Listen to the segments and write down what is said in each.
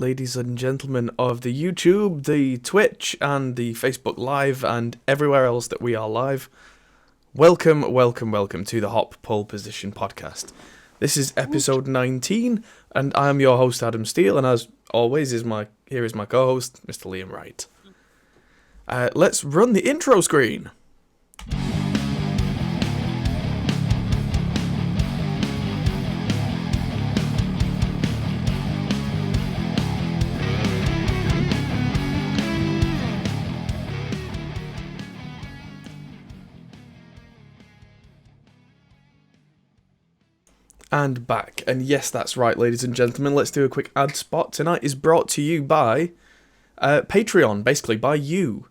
ladies and gentlemen of the YouTube, the Twitch, and the Facebook Live, and everywhere else that we are live. Welcome to the Hop Pole Position podcast. This is episode 19, and I am your host, Adam Steele, and as always, here is my co-host, Mr. Liam Wright. Let's run the intro screen. And back. And yes, that's right, ladies and gentlemen. Let's do a quick ad spot. Tonight is brought to you by Patreon, basically by you.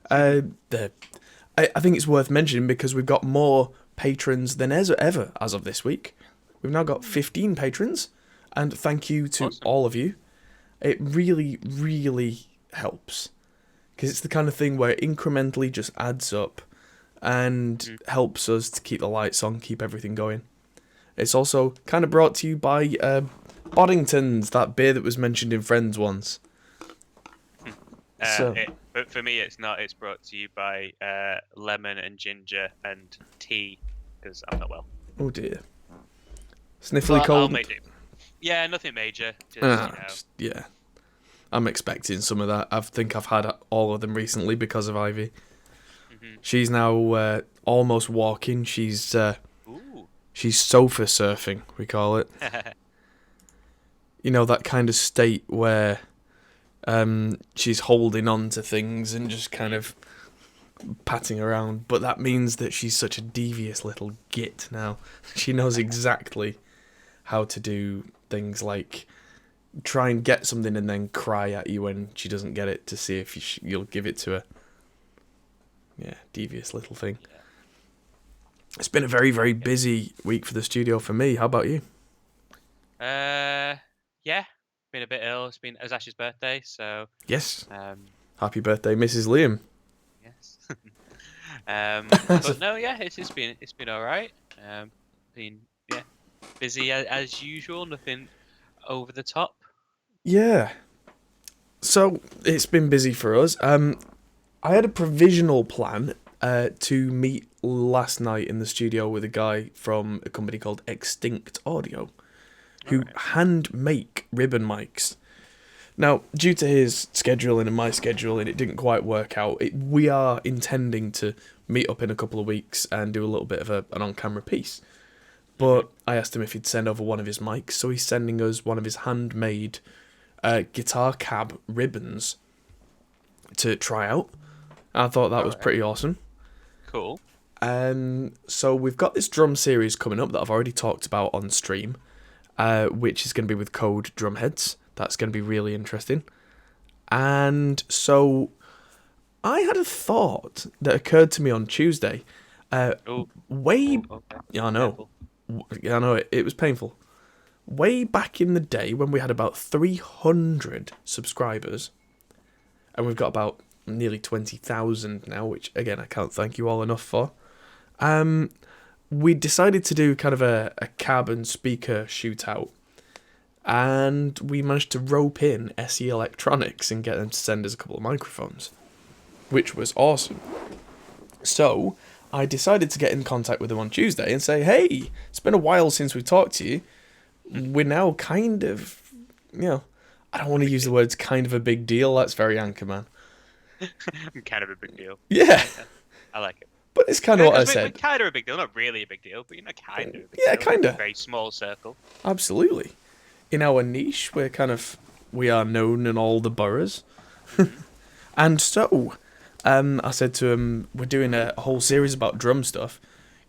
I think it's worth mentioning because we've got more patrons than ever as of this week. We've now got 15 patrons, and thank you to all of you. It really, really helps because it's the kind of thing where it incrementally just adds up and helps us to keep the lights on, keep everything going. It's also kind of brought to you by Boddington's, that beer that was mentioned in Friends once. But for me, it's not. It's brought to you by lemon and ginger and tea, because I'm not well. Oh dear. Sniffly cold? I'll make it. Yeah, nothing major. Yeah. I'm expecting some of that. I think I've had all of them recently because of Ivy. Mm-hmm. She's now almost walking. She's sofa surfing, we call it. You know, that kind of state where she's holding on to things and just kind of patting around. But that means that she's such a devious little git now. She knows exactly how to do things like try and get something and then cry at you when she doesn't get it to see if you'll give it to her. Yeah, devious little thing. It's been a very, very busy week for the studio for me. How about you? Yeah. Been a bit ill. It was Ash's birthday, so... Yes. Happy birthday, Mrs. Liam. Yes. But no, yeah, it's been all right. Busy as usual. Nothing over the top. Yeah. So, it's been busy for us. I had a provisional plan to meet last night in the studio with a guy from a company called Extinct Audio, who hand make ribbon mics. Now, due to his scheduling and my scheduling, it didn't quite work out. We are intending to meet up in a couple of weeks and do a little bit of an on-camera piece. But I asked him if he'd send over one of his mics, so he's sending us one of his handmade guitar cab ribbons to try out. I thought that was pretty awesome. Cool. So we've got this drum series coming up that I've already talked about on stream, which is going to be with Code Drumheads. That's going to be really interesting. And so I had a thought that occurred to me on Tuesday. Yeah, I know. Yeah, I know. It was painful. Way back in the day when we had about 300 subscribers, and we've got about nearly 20,000 now, which again I can't thank you all enough for. We decided to do kind of a cab and speaker shootout, and we managed to rope in SE Electronics and get them to send us a couple of microphones, which was awesome. So I decided to get in contact with them on Tuesday and say, hey, it's been a while since we talked to you. We're now kind of, I don't want to use the words kind of a big deal. That's very Anchorman. I'm kind of a big deal. Yeah. I like it. But it's kind of what I said. We're kind of a big deal. Not really a big deal, but kind of a big deal. Yeah, kind of. A very small circle. Absolutely. In our niche, we are known in all the boroughs. And so, I said to him, we're doing a whole series about drum stuff.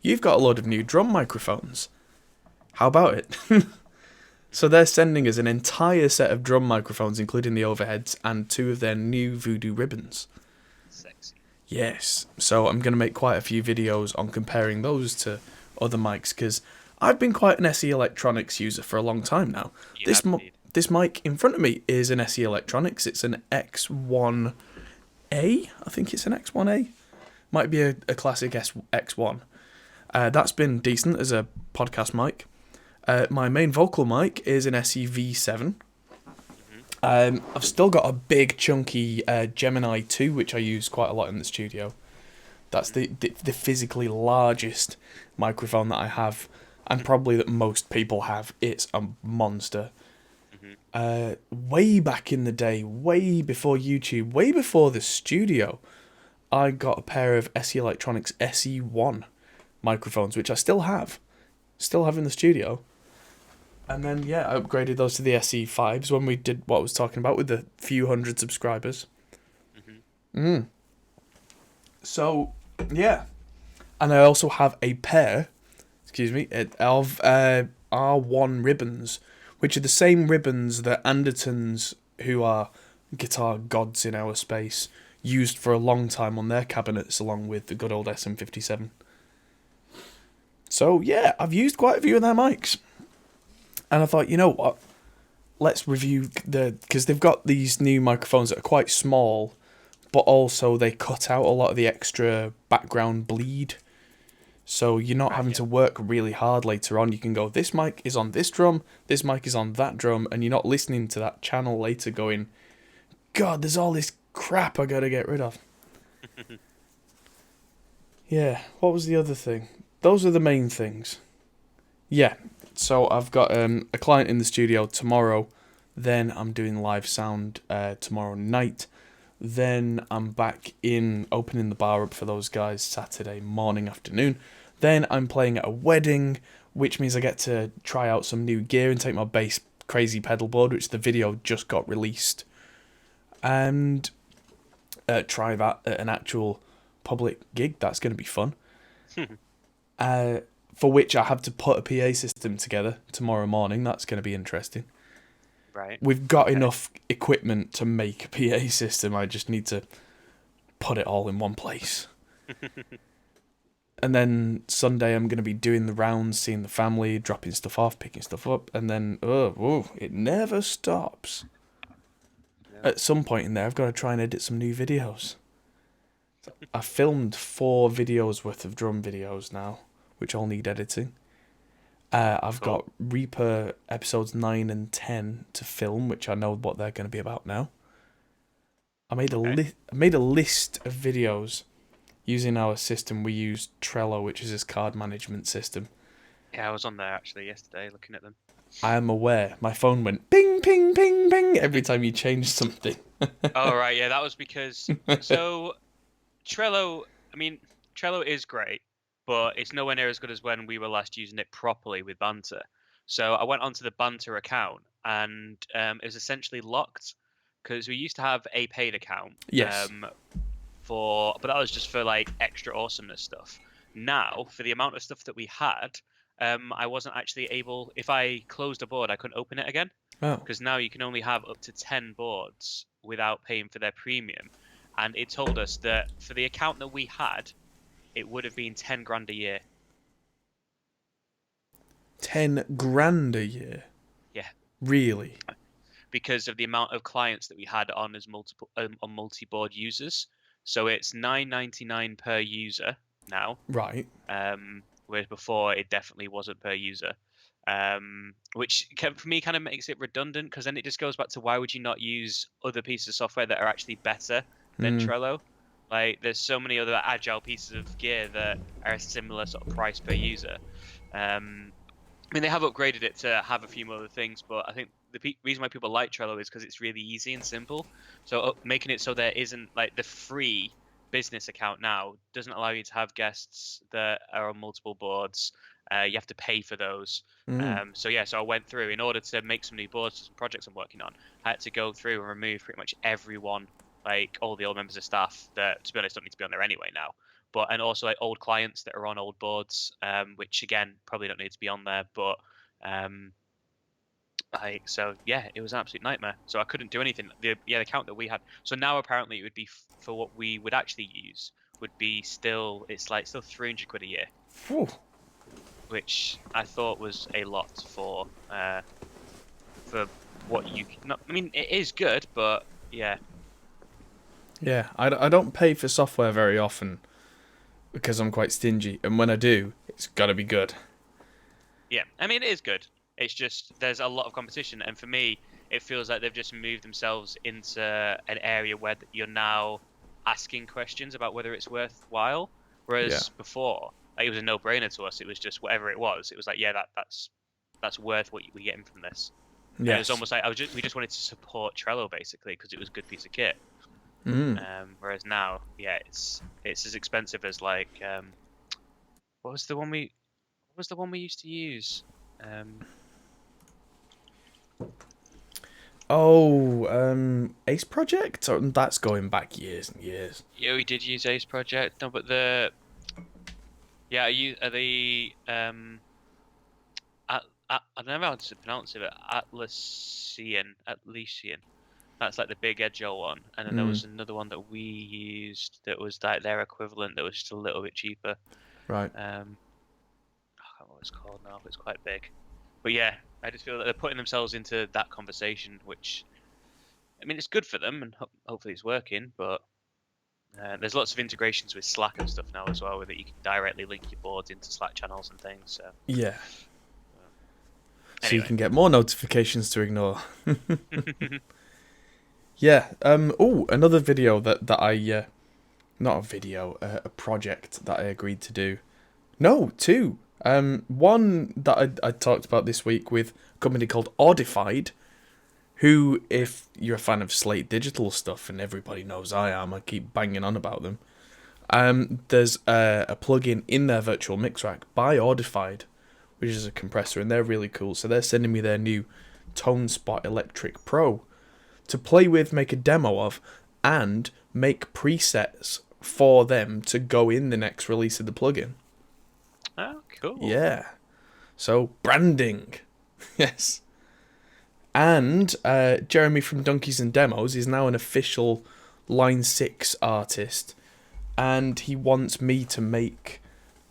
You've got a load of new drum microphones. How about it? So they're sending us an entire set of drum microphones, including the overheads, and 2 of their new Voodoo ribbons. Sexy. Yes. So I'm going to make quite a few videos on comparing those to other mics, because I've been quite an SE Electronics user for a long time now. This mic in front of me is an SE Electronics. It's an X1A. I think it's an X1A. Might be a classic X1. That's been decent as a podcast mic. My main vocal mic is an SE V7. I've still got a big chunky Gemini 2, which I use quite a lot in the studio. That's the physically largest microphone that I have, and probably that most people have. It's a monster. Way back in the day, way before YouTube, way before the studio, I got a pair of SE Electronics SE1 microphones, which I still have in the studio. And then, yeah, I upgraded those to the SE5s when we did what I was talking about with the few hundred subscribers. So, yeah. And I also have a pair, of R1 ribbons, which are the same ribbons that Andertons, who are guitar gods in our space, used for a long time on their cabinets along with the good old SM57. So, yeah, I've used quite a few of their mics. And I thought, you know what? Let's review because they've got these new microphones that are quite small, but also they cut out a lot of the extra background bleed. So you're not having to work really hard later on. You can go, this mic is on this drum, this mic is on that drum, and you're not listening to that channel later going, God, there's all this crap I gotta get rid of. Yeah, what was the other thing? Those are the main things. Yeah, so I've got a client in the studio tomorrow. Then I'm doing live sound tomorrow night. Then I'm back in opening the bar up for those guys Saturday morning, afternoon. Then I'm playing at a wedding, which means I get to try out some new gear and take my bass crazy pedal board, which the video just got released, and try that at an actual public gig. That's going to be fun. For which I have to put a PA system together tomorrow morning. That's going to be interesting. Right. We've got enough equipment to make a PA system. I just need to put it all in one place. And then Sunday I'm going to be doing the rounds, seeing the family, dropping stuff off, picking stuff up, and then it never stops. Yeah. At some point in there, I've got to try and edit some new videos. I filmed 4 videos worth of drum videos now, which all need editing. I've got Reaper episodes 9 and 10 to film, which I know what they're going to be about now. I made a list of videos using our system. We use Trello, which is this card management system. Yeah, I was on there actually yesterday looking at them. I am aware. My phone went ping, ping, ping, ping every time you changed something. Oh, right. Yeah, that was because... So, Trello is great, but it's nowhere near as good as when we were last using it properly with Banter. So I went onto the Banter account, and it was essentially locked, because we used to have a paid account. Yes. But that was just for like extra awesomeness stuff. Now, for the amount of stuff that we had, I wasn't actually able. If I closed a board, I couldn't open it again. Oh. Because now you can only have up to 10 boards without paying for their premium. And it told us that for the account that we had, it would have been 10 grand a year. 10 grand a year? Yeah. Really? Because of the amount of clients that we had on as on multi-board users. So it's $9.99 per user now. Right. Whereas before it definitely wasn't per user. Which for me kind of makes it redundant, because then it just goes back to, why would you not use other pieces of software that are actually better than Trello? Like, there's so many other agile pieces of gear that are a similar sort of price per user. I mean, they have upgraded it to have a few more other things, but I think the reason why people like Trello is because it's really easy and simple. So making it so there isn't, like, the free business account now doesn't allow you to have guests that are on multiple boards. You have to pay for those. So I went through, in order to make some new boards for some projects I'm working on, I had to go through and remove pretty much everyone, like all the old members of staff that, to be honest, don't need to be on there anyway now. And also like old clients that are on old boards, which again probably don't need to be on there. But it was an absolute nightmare. So I couldn't do anything. The account that we had. So now apparently it would be for what we would actually use would be still 300 quid a year. Whew. Which I thought was a lot for what you. I mean, it is good, but yeah. Yeah, I don't pay for software very often because I'm quite stingy, and when I do, it's got to be good. Yeah, I mean, it is good. It's just there's a lot of competition, and for me, it feels like they've just moved themselves into an area where you're now asking questions about whether it's worthwhile. Whereas before, like, it was a no-brainer to us. It was just whatever it was. It was like, yeah, that's worth what we're getting from this. And it was almost like we just wanted to support Trello basically because it was a good piece of kit. Whereas now, yeah, it's as expensive as like what was the one we used to use? Ace Project? That's going back years and years. Yeah, we did use Ace Project. No, but I don't know how to pronounce it, but Atlassian. That's like the big agile one. And then there was another one that we used that was like their equivalent that was just a little bit cheaper. Right. I can't remember what it's called now, but it's quite big. But yeah, I just feel that they're putting themselves into that conversation, which, I mean, it's good for them, and hopefully it's working, but there's lots of integrations with Slack and stuff now as well, where that you can directly link your boards into Slack channels and things. So yeah. So you can get more notifications to ignore. Yeah. Another video that I not a video, a project that I agreed to do. No, two. One that I talked about this week with a company called Defied, who, if you're a fan of Slate Digital stuff, and everybody knows I am, I keep banging on about them. There's a plugin in their virtual mix rack by Defied, which is a compressor, and they're really cool. So they're sending me their new Tone Spot Electric Pro to play with, make a demo of, and make presets for them to go in the next release of the plugin. Oh, cool. Yeah. So, branding. Yes. And Jeremy from Donkeys and Demos is now an official Line 6 artist, and he wants me to make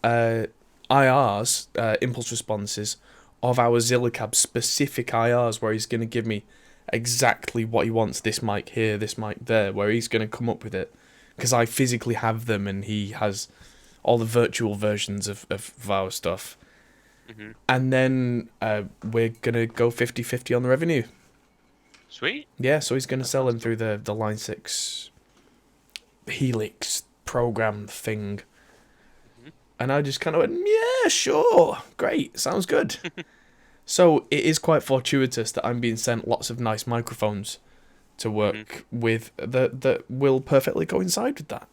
IRs, impulse responses, of our Zillacab specific IRs, where he's going to give me exactly what he wants, this mic here, this mic there, where he's going to come up with it, because I physically have them and he has all the virtual versions of our stuff. And then we're going to go 50-50 on the revenue. Sweet. Yeah, so he's going to sell them through the Line 6 Helix program thing. And I just kind of went, yeah, sure, great, sounds good. So it is quite fortuitous that I'm being sent lots of nice microphones to work with that will perfectly coincide with that.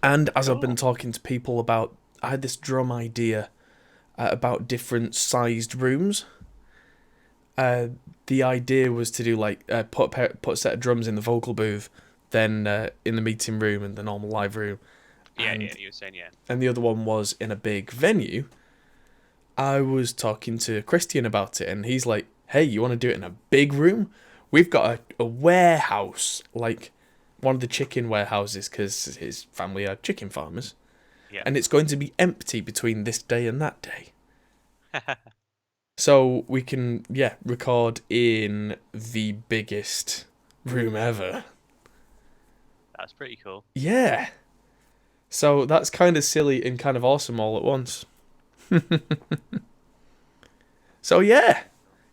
And as I've been talking to people about, I had this drum idea about different sized rooms. The idea was to do like put a set of drums in the vocal booth, then in the meeting room and the normal live room. Yeah, you were saying, yeah. And the other one was in a big venue. I was talking to Christian about it, and he's like, hey, you want to do it in a big room? We've got a warehouse, like one of the chicken warehouses, because his family are chicken farmers. Yeah. And it's going to be empty between this day and that day. So we can, record in the biggest room ever. That's pretty cool. Yeah. So that's kind of silly and kind of awesome all at once. So yeah,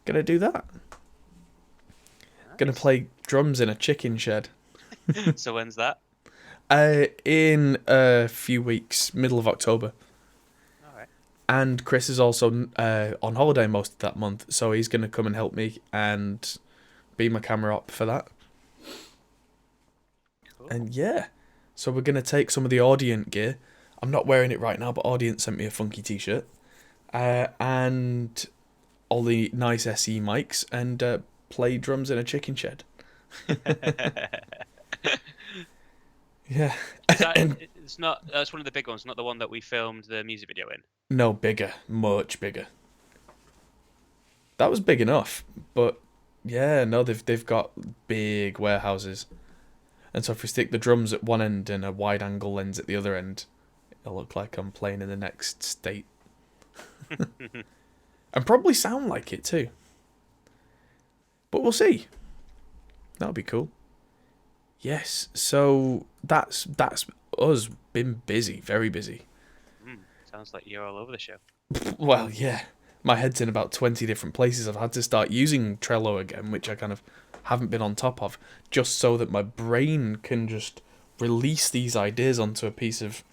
gonna do that. Nice. Gonna play drums in a chicken shed. So when's that? In a few weeks, middle of October. Alright. And Chris is also on holiday most of that month, so he's gonna come and help me and be my camera op for that. Cool. And yeah. So we're going to take some of the Audient gear. I'm not wearing it right now, but Audient sent me a funky t-shirt. And all the nice SE mics and play drums in a chicken shed. Yeah. That's one of the big ones, not the one that we filmed the music video in. No, bigger. Much bigger. That was big enough. But yeah, no, they've got big warehouses. And so if we stick the drums at one end and a wide-angle lens at the other end, it'll look like I'm playing in the next state. And probably sound like it too. But we'll see. That'll be cool. Yes, so that's us. Been busy, very busy. Sounds like you're all over the show. Well, yeah. my head's in about 20 different places. I've had to start using Trello again, which I kind of haven't been on top of, just so that my brain can just release these ideas onto a piece of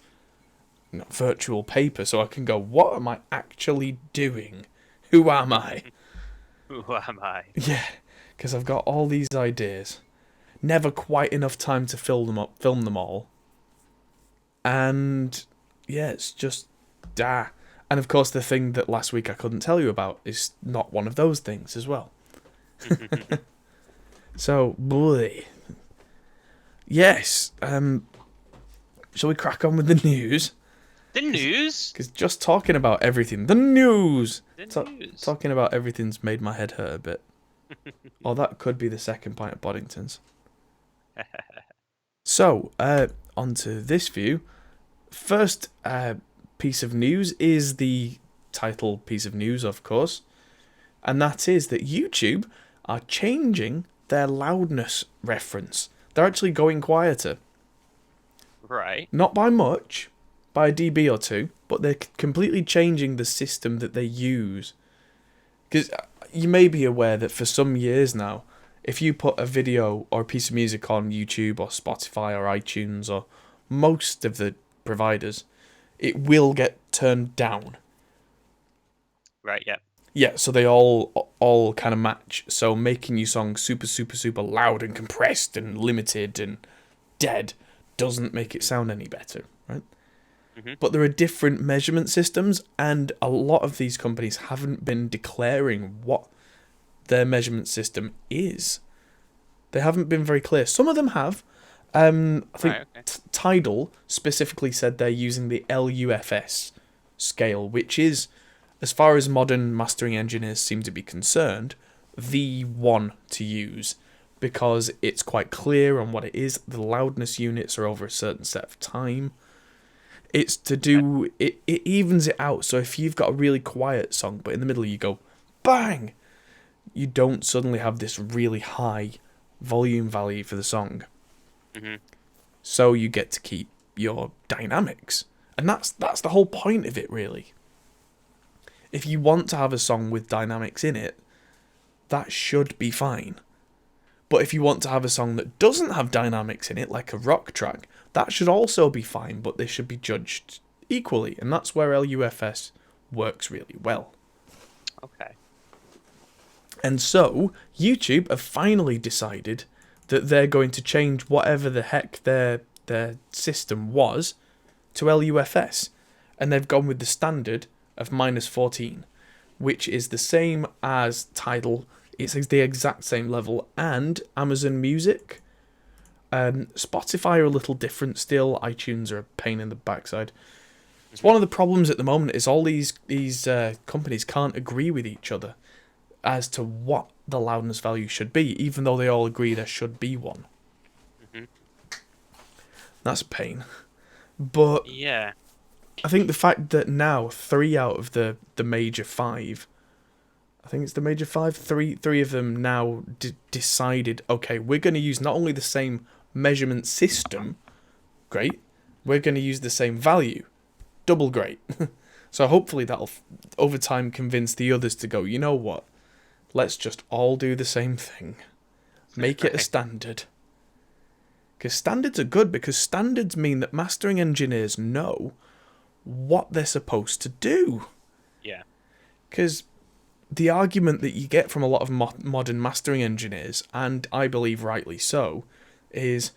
virtual paper, so I can go, what am I actually doing? Who am I? Who am I? Yeah, because I've got all these ideas. Never quite enough time to film them all. And yeah, it's just And of course, the thing that last week I couldn't tell you about is not one of those things as well. So, boy. Yes. Shall we crack on with the news? The news? Because just talking about everything, the news! The news. Talking about everything's made my head hurt a bit. Or that could be the second pint of Boddington's. So, on to this view. First piece of news is the title piece of news, of course. And that is that YouTube are changing their loudness reference. They're actually going quieter. Right. Not by much, by a dB or two, but they're completely changing the system that they use. Because you may be aware that for some years now, if you put a video or a piece of music on YouTube or Spotify or iTunes or most of the providers, it will get turned down. Right, yeah. Yeah, so they all kind of match. So making your song super, super, super loud and compressed and limited and dead doesn't make it sound any better, right? Mm-hmm. But there are different measurement systems, and a lot of these companies haven't been declaring what their measurement system is. They haven't been very clear. Some of them have. I think Right, okay. Tidal specifically said they're using the LUFS scale, which is, as far as modern mastering engineers seem to be concerned, the one to use, because it's quite clear on what it is. The loudness units are over a certain set of time. It's to do... It evens it out, so if you've got a really quiet song, but in the middle you go, bang! You don't suddenly have this really high volume value for the song. Mm-hmm. So you get to keep your dynamics. And that's the whole point of it, really. If you want to have a song with dynamics in it, that should be fine. But if you want to have a song that doesn't have dynamics in it, like a rock track, that should also be fine, but they should be judged equally. And that's where LUFS works really well. Okay. And so, YouTube have finally decided that they're going to change whatever the heck their system was to LUFS. And they've gone with the standard of -14, which is the same as Tidal. It's the exact same level, and Amazon Music. Spotify are a little different still. iTunes are a pain in the backside. It's one of the problems at the moment is all these companies can't agree with each other as to what the loudness value should be, even though they all agree there should be one. Mm-hmm. That's a pain. But Yeah. I think the fact that now 3 out of the major 5, I think it's the major 5, three of them now decided, okay, we're going to use not only the same measurement system, great, we're going to use the same value, double great. So hopefully that'll over time convince the others to go, you know what, let's just all do the same thing. Make it a standard. Because standards are good, because standards mean that mastering engineers know what they're supposed to do. Yeah. Because the argument that you get from a lot of modern mastering engineers, and I believe rightly so, is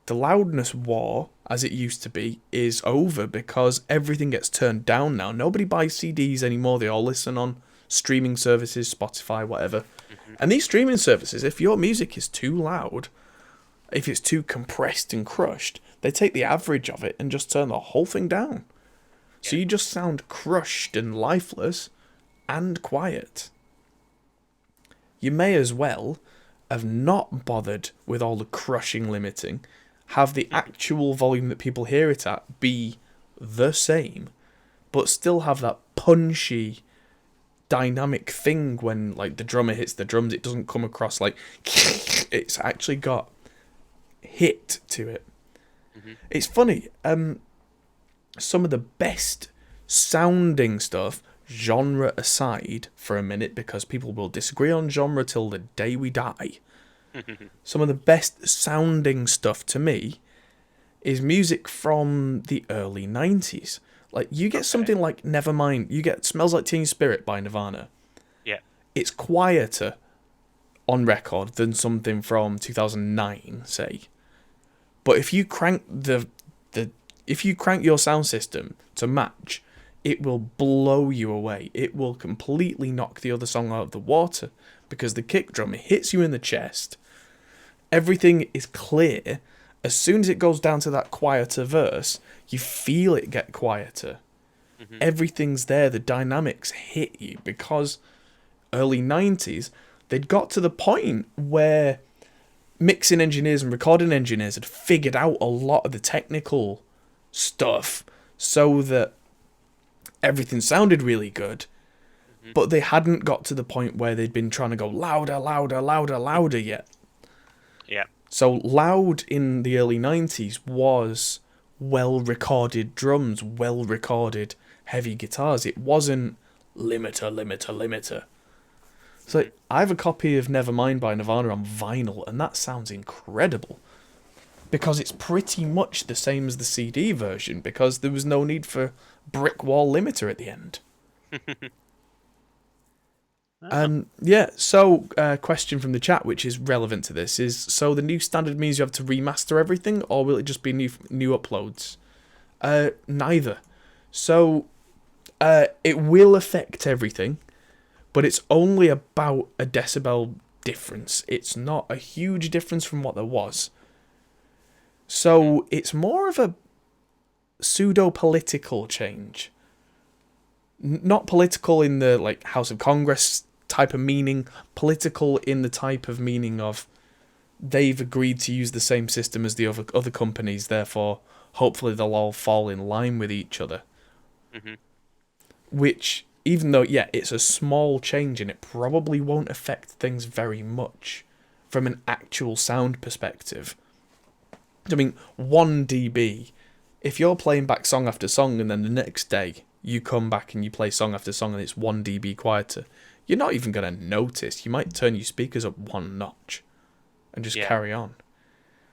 the loudness war, as it used to be, is over because everything gets turned down now. Nobody buys CDs anymore. They all listen on streaming services, Spotify, whatever. Mm-hmm. And these streaming services, if your music is too loud, if it's too compressed and crushed, they take the average of it and just turn the whole thing down. Yeah. So you just sound crushed and lifeless and quiet. You may as well have not bothered with all the crushing limiting, have the actual volume that people hear it at be the same, but still have that punchy dynamic thing when like the drummer hits the drums. It doesn't come across like it's actually got hit to it. Mm-hmm. It's funny, some of the best sounding stuff genre aside for a minute, because people will disagree on genre till the day we die, some of the best sounding stuff to me is music from the early 90s. Like, you get something like Nevermind, you get Smells Like Teen Spirit by Nirvana. Yeah. It's quieter on record than something from 2009, say. But if you crank if you crank your sound system to match, it will blow you away. It will completely knock the other song out of the water, because the kick drum hits you in the chest. Everything is clear. As soon as it goes down to that quieter verse, you feel it get quieter. Everything's there. The dynamics hit you, because early 90s, they'd got to the point where mixing engineers and recording engineers had figured out a lot of the technical stuff so that everything sounded really good, but they hadn't got to the point where they'd been trying to go louder, louder, louder, louder yet. Yeah. So loud in the early 90s was well-recorded drums, well-recorded heavy guitars. It wasn't limiter, limiter, limiter. So I have a copy of Nevermind by Nirvana on vinyl, and that sounds incredible, because it's pretty much the same as the CD version, because there was no need for brick wall limiter at the end. So question from the chat, which is relevant to this, is, so the new standard means you have to remaster everything, or will it just be new uploads? Neither. So it will affect everything, but it's only about a decibel difference. It's not a huge difference from what there was. So it's more of a pseudo-political change. Not political in the like House of Congress type of meaning, political in the type of meaning of they've agreed to use the same system as the other companies, therefore hopefully they'll all fall in line with each other. Which, even though, it's a small change and it probably won't affect things very much from an actual sound perspective. I mean, 1 dB, if you're playing back song after song and then the next day you come back and you play song after song and it's 1 dB quieter, you're not even going to notice. You might turn your speakers up 1 notch and just carry on.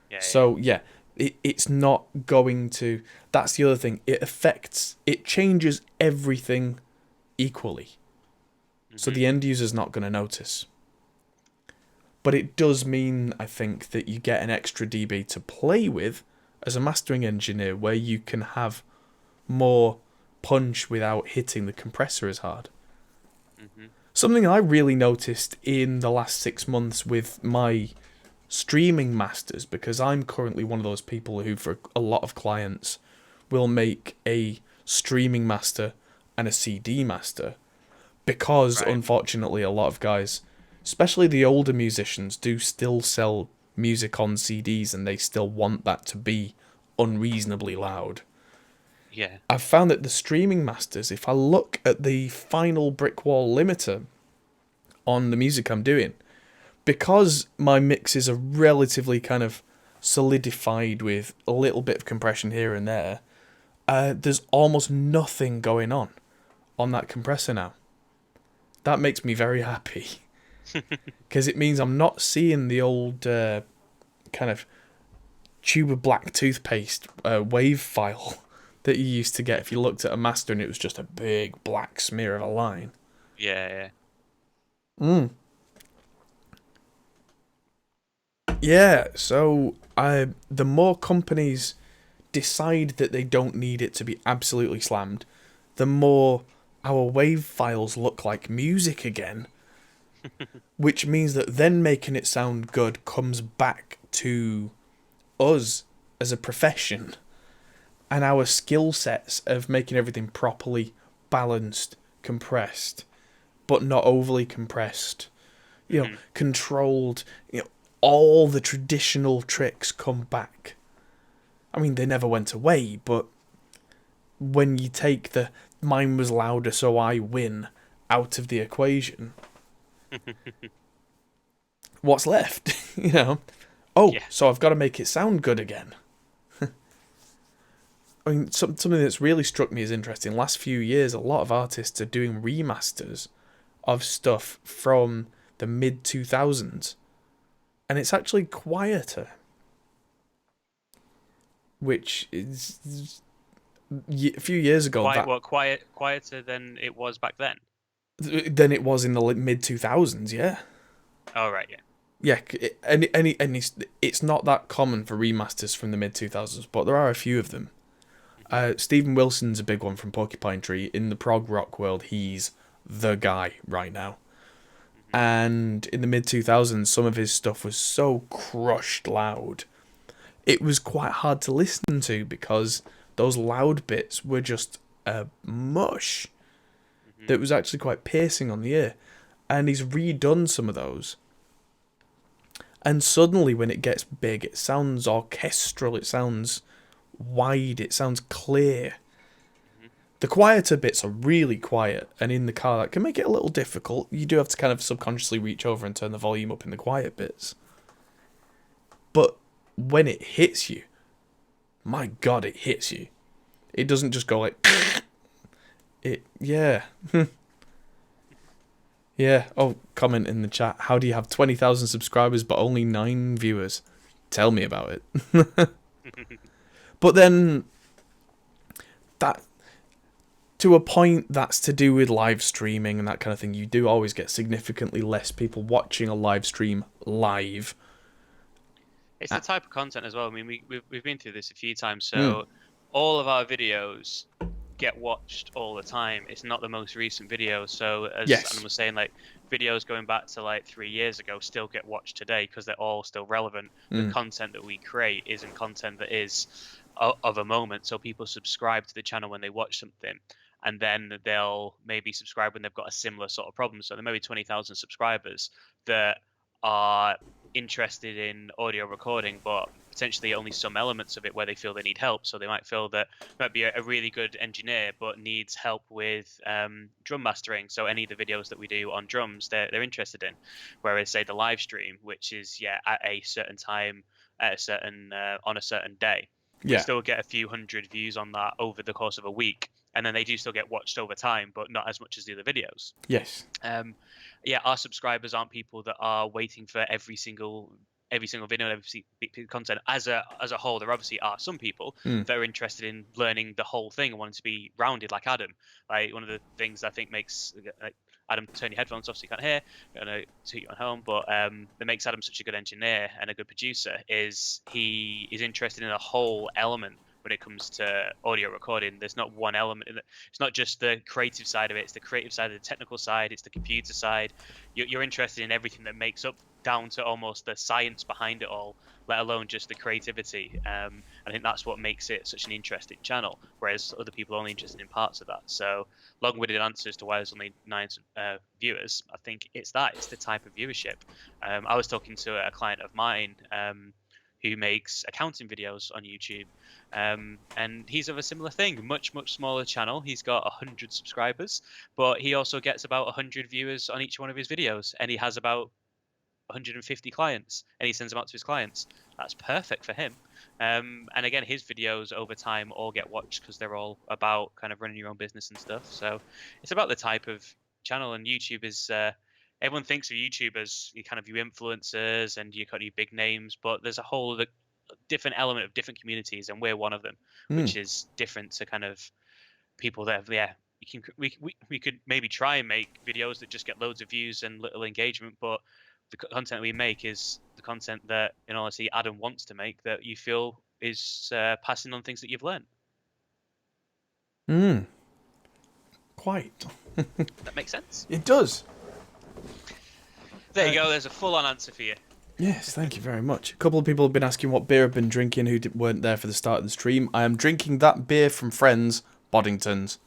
It's not going to... That's the other thing. It changes everything equally. So the end user's not going to notice. But it does mean, I think, that you get an extra dB to play with as a mastering engineer, where you can have more punch without hitting the compressor as hard. Something I really noticed in the last 6 months with my streaming masters, because I'm currently one of those people who, for a lot of clients, will make a streaming master and a CD master, because unfortunately a lot of guys, especially the older musicians, do still sell music on CDs and they still want that to be unreasonably loud. I've found that the streaming masters, if I look at the final brick wall limiter on the music I'm doing, because my mixes are relatively kind of solidified with a little bit of compression here and there, there's almost nothing going on that compressor now. That makes me very happy, because it means I'm not seeing the old kind of tube of black toothpaste wave file that you used to get if you looked at a master and it was just a big black smear of a line. So the more companies decide that they don't need it to be absolutely slammed, the more our wave files look like music again. Which means that then making it sound good comes back to us as a profession, and our skill sets of making everything properly balanced, compressed, but not overly compressed, controlled, all the traditional tricks come back. I mean, they never went away, but when you take the mine was louder so I win out of the equation, what's left? So I've got to make it sound good again. I mean, something that's really struck me as interesting. Last few years, a lot of artists are doing remasters of stuff from the mid 2000s, and it's actually quieter, which is a few years ago Quieter than it was back then. than it was in the mid 2000s. Yeah. Oh right, yeah. Yeah, it's not that common for remasters from the mid 2000s, but there are a few of them. Stephen Wilson's a big one from Porcupine Tree. In the prog rock world, he's the guy right now. And in the mid 2000s, some of his stuff was so crushed loud. It was quite hard to listen to because those loud bits were just a mush that was actually quite piercing on the ear. And he's redone some of those. And suddenly, when it gets big, it sounds orchestral, it sounds wide, it sounds clear. The quieter bits are really quiet, and in the car that can make it a little difficult. You do have to kind of subconsciously reach over and turn the volume up in the quiet bits. But when it hits you, my God, it hits you. It doesn't just go like... Yeah. Yeah. Oh, comment in the chat. How do you have 20,000 subscribers but only 9 viewers? Tell me about it. But then, that, to a point, that's to do with live streaming and that kind of thing. You do always get significantly less people watching a live stream live. It's the type of content as well. I mean, we've been through this a few times. So all of our videos get watched all the time. It's not the most recent video. So as Adam was saying, like videos going back to like 3 years ago still get watched today because they're all still relevant. The content that we create isn't content that is of a moment. So people subscribe to the channel when they watch something, and then they'll maybe subscribe when they've got a similar sort of problem. So there may be 20,000 subscribers that are interested in audio recording, but potentially only some elements of it where they feel they need help. So they might feel that might be a really good engineer but needs help with drum mastering. So any of the videos that we do on drums, they're interested in. Whereas say the live stream, which is at a certain time, at a certain on a certain day, we still get a few hundred views on that over the course of a week. And then they do still get watched over time, but not as much as the other videos. Yes. Our subscribers aren't people that are waiting for every single video and every content. As a whole, there obviously are some people that are interested in learning the whole thing and wanting to be rounded like Adam. Like one of the things I think makes Adam, turn your headphones off so you can't hear. I know to you at home, but that makes Adam such a good engineer and a good producer is he is interested in a whole element. When it comes to audio recording, there's not one element. It's not just the creative side of it. It's the creative side, the technical side. It's the computer side. You're interested in everything that makes up down to almost the science behind it all, let alone just the creativity. I think that's what makes it such an interesting channel, whereas other people are only interested in parts of that. So long-winded answers to why there's only 9 viewers. I think it's the type of viewership. I was talking to a client of mine who makes accounting videos on YouTube. And he's of a similar thing, much smaller channel. He's got 100 subscribers, but he also gets about 100 viewers on each one of his videos, and he has about 150 clients, and he sends them out to his clients. That's perfect for him. And again, his videos over time all get watched because they're all about kind of running your own business and stuff. So it's about the type of channel, and YouTube is everyone thinks of YouTube as you kind of your influencers and you got your big names, but there's a whole other different element of different communities, and we're one of them, which is different to kind of people that have, we could maybe try and make videos that just get loads of views and little engagement, but the content we make is the content that, in all honesty, Adam wants to make, that you feel is passing on things that you've learned. Quite. That makes sense. It does. There you go. There's a full-on answer for you. Yes, thank you very much. A couple of people have been asking what beer I've been drinking who weren't there for the start of the stream. I am drinking that beer from friends, Boddingtons.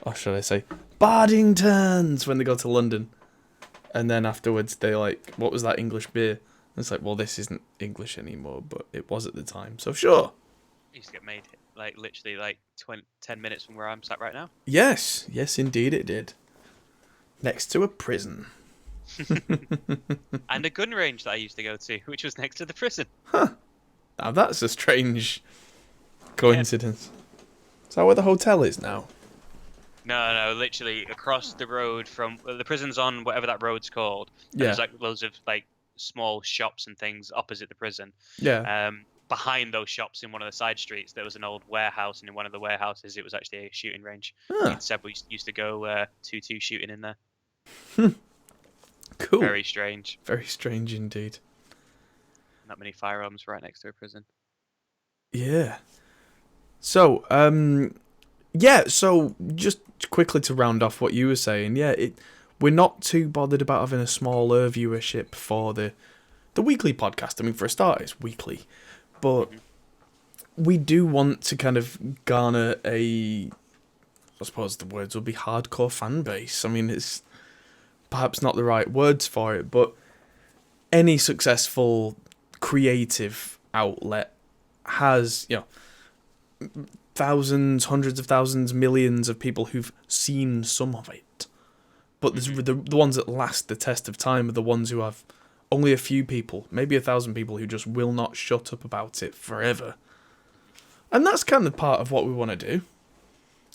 Or should I say, Boddingtons, when they go to London. And then afterwards they like, what was that English beer? And it's like, well, this isn't English anymore, but it was at the time, so sure. It used to get made like literally like 10 minutes from where I'm sat right now. Yes, indeed it did. Next to a prison. And a gun range that I used to go to, which was next to the prison. Huh. Now that's a strange coincidence. that where the hotel is now? No, literally across the road from the prison's on whatever that road's called. And Yeah. there's like loads of like small shops and things opposite the prison. Yeah. Behind those shops in one of the side streets, there was an old warehouse, and in one of the warehouses, it was actually a shooting range. Me Ah, and Seb used to go 2-2 shooting in there. cool. Very strange. Very strange indeed. Not many firearms right next to a prison. Yeah. So, yeah, so just quickly to round off what you were saying, yeah, we're not too bothered about having a smaller viewership for the weekly podcast. I mean, for a start, it's weekly. But we do want to kind of garner I suppose the words would be hardcore fan base. I mean, it's perhaps not the right words for it, but any successful creative outlet has, thousands, hundreds of thousands, millions of people who've seen some of it. But there's the ones that last the test of time are the ones who have only a few people, maybe 1,000 people who just will not shut up about it forever. And that's kind of part of what we want to do,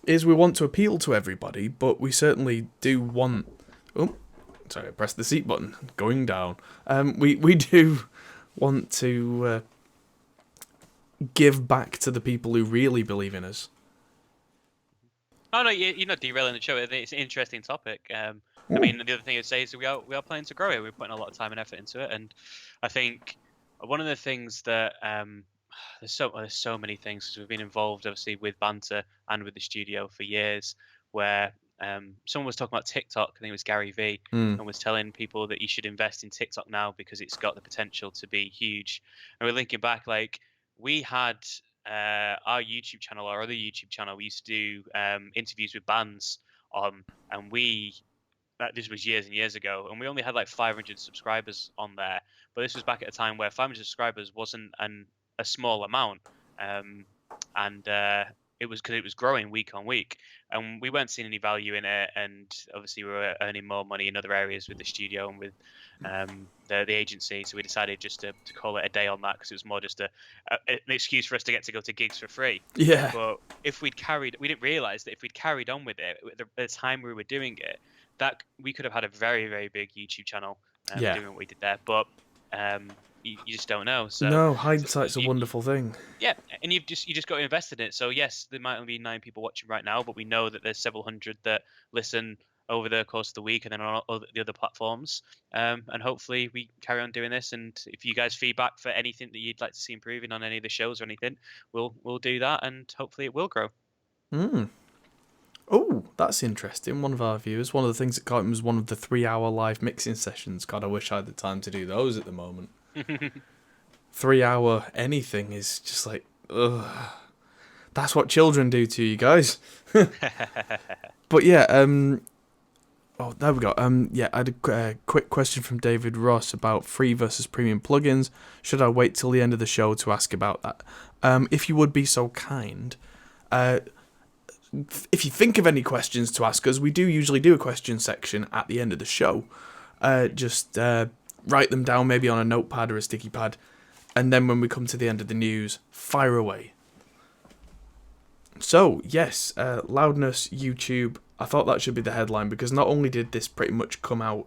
is we want to appeal to everybody, but we certainly do want... Oh, sorry, I pressed the seat button. Going down. We do want to give back to the people who really believe in us. Oh no, you're not derailing the show. It's an interesting topic. I mean, the other thing I'd say is we are planning to grow it. We're putting a lot of time and effort into it, and I think one of the things that there's so many things, because we've been involved obviously with banter and with the studio for years, where someone was talking about TikTok. I think it was Gary V, and was telling people that you should invest in TikTok now because it's got the potential to be huge. And we're linking back, like we had our YouTube channel, our other YouTube channel, we used to do interviews with bands on, and this was years and years ago, and we only had like 500 subscribers on there. But this was back at a time where 500 subscribers wasn't a small amount, and it was because it was growing week on week, and we weren't seeing any value in it. And obviously, we were earning more money in other areas with the studio and with the agency. So we decided just to call it a day on that, because it was more just an excuse for us to go to gigs for free. Yeah. But we didn't realize that if we'd carried on with it at the time we were doing it, that we could have had a very, very big YouTube channel doing what we did there. But you just don't know. So no, hindsight's a wonderful thing. Yeah, and you just got to invest in it. So yes, there might only be 9 people watching right now, but we know that there's several hundred that listen over the course of the week and then on the other platforms. And hopefully we carry on doing this. And if you guys feedback for anything that you'd like to see improving on any of the shows or anything, we'll do that, and hopefully it will grow. Oh, that's interesting. One of our viewers, one of the things that got him was one of the 3-hour live mixing sessions. God, I wish I had the time to do those at the moment. 3-hour anything is just like, ugh. That's what children do to you guys. But yeah, oh, there we go. Yeah, I had a quick question from David Ross about free versus premium plugins. Should I wait till the end of the show to ask about that? If you would be so kind. If you think of any questions to ask us, we do usually do a question section at the end of the show. Just write them down maybe on a notepad or a sticky pad, and then when we come to the end of the news, fire away. So, yes, loudness, YouTube. I thought that should be the headline, because not only did this pretty much come out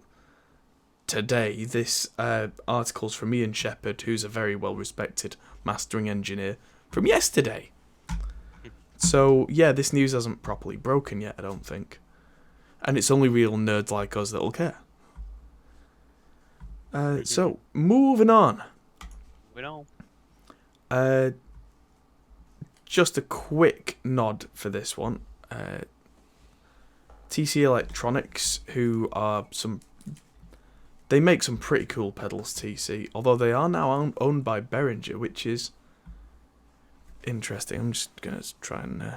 today, this article's from Ian Shepherd, who's a very well-respected mastering engineer, from yesterday. So, yeah, this news hasn't properly broken yet, I don't think. And it's only real nerds like us that'll care. So, moving on. Just a quick nod for this one. TC Electronics, who are they make some pretty cool pedals, TC, although they are now owned by Behringer, which is interesting. I'm just going to try and...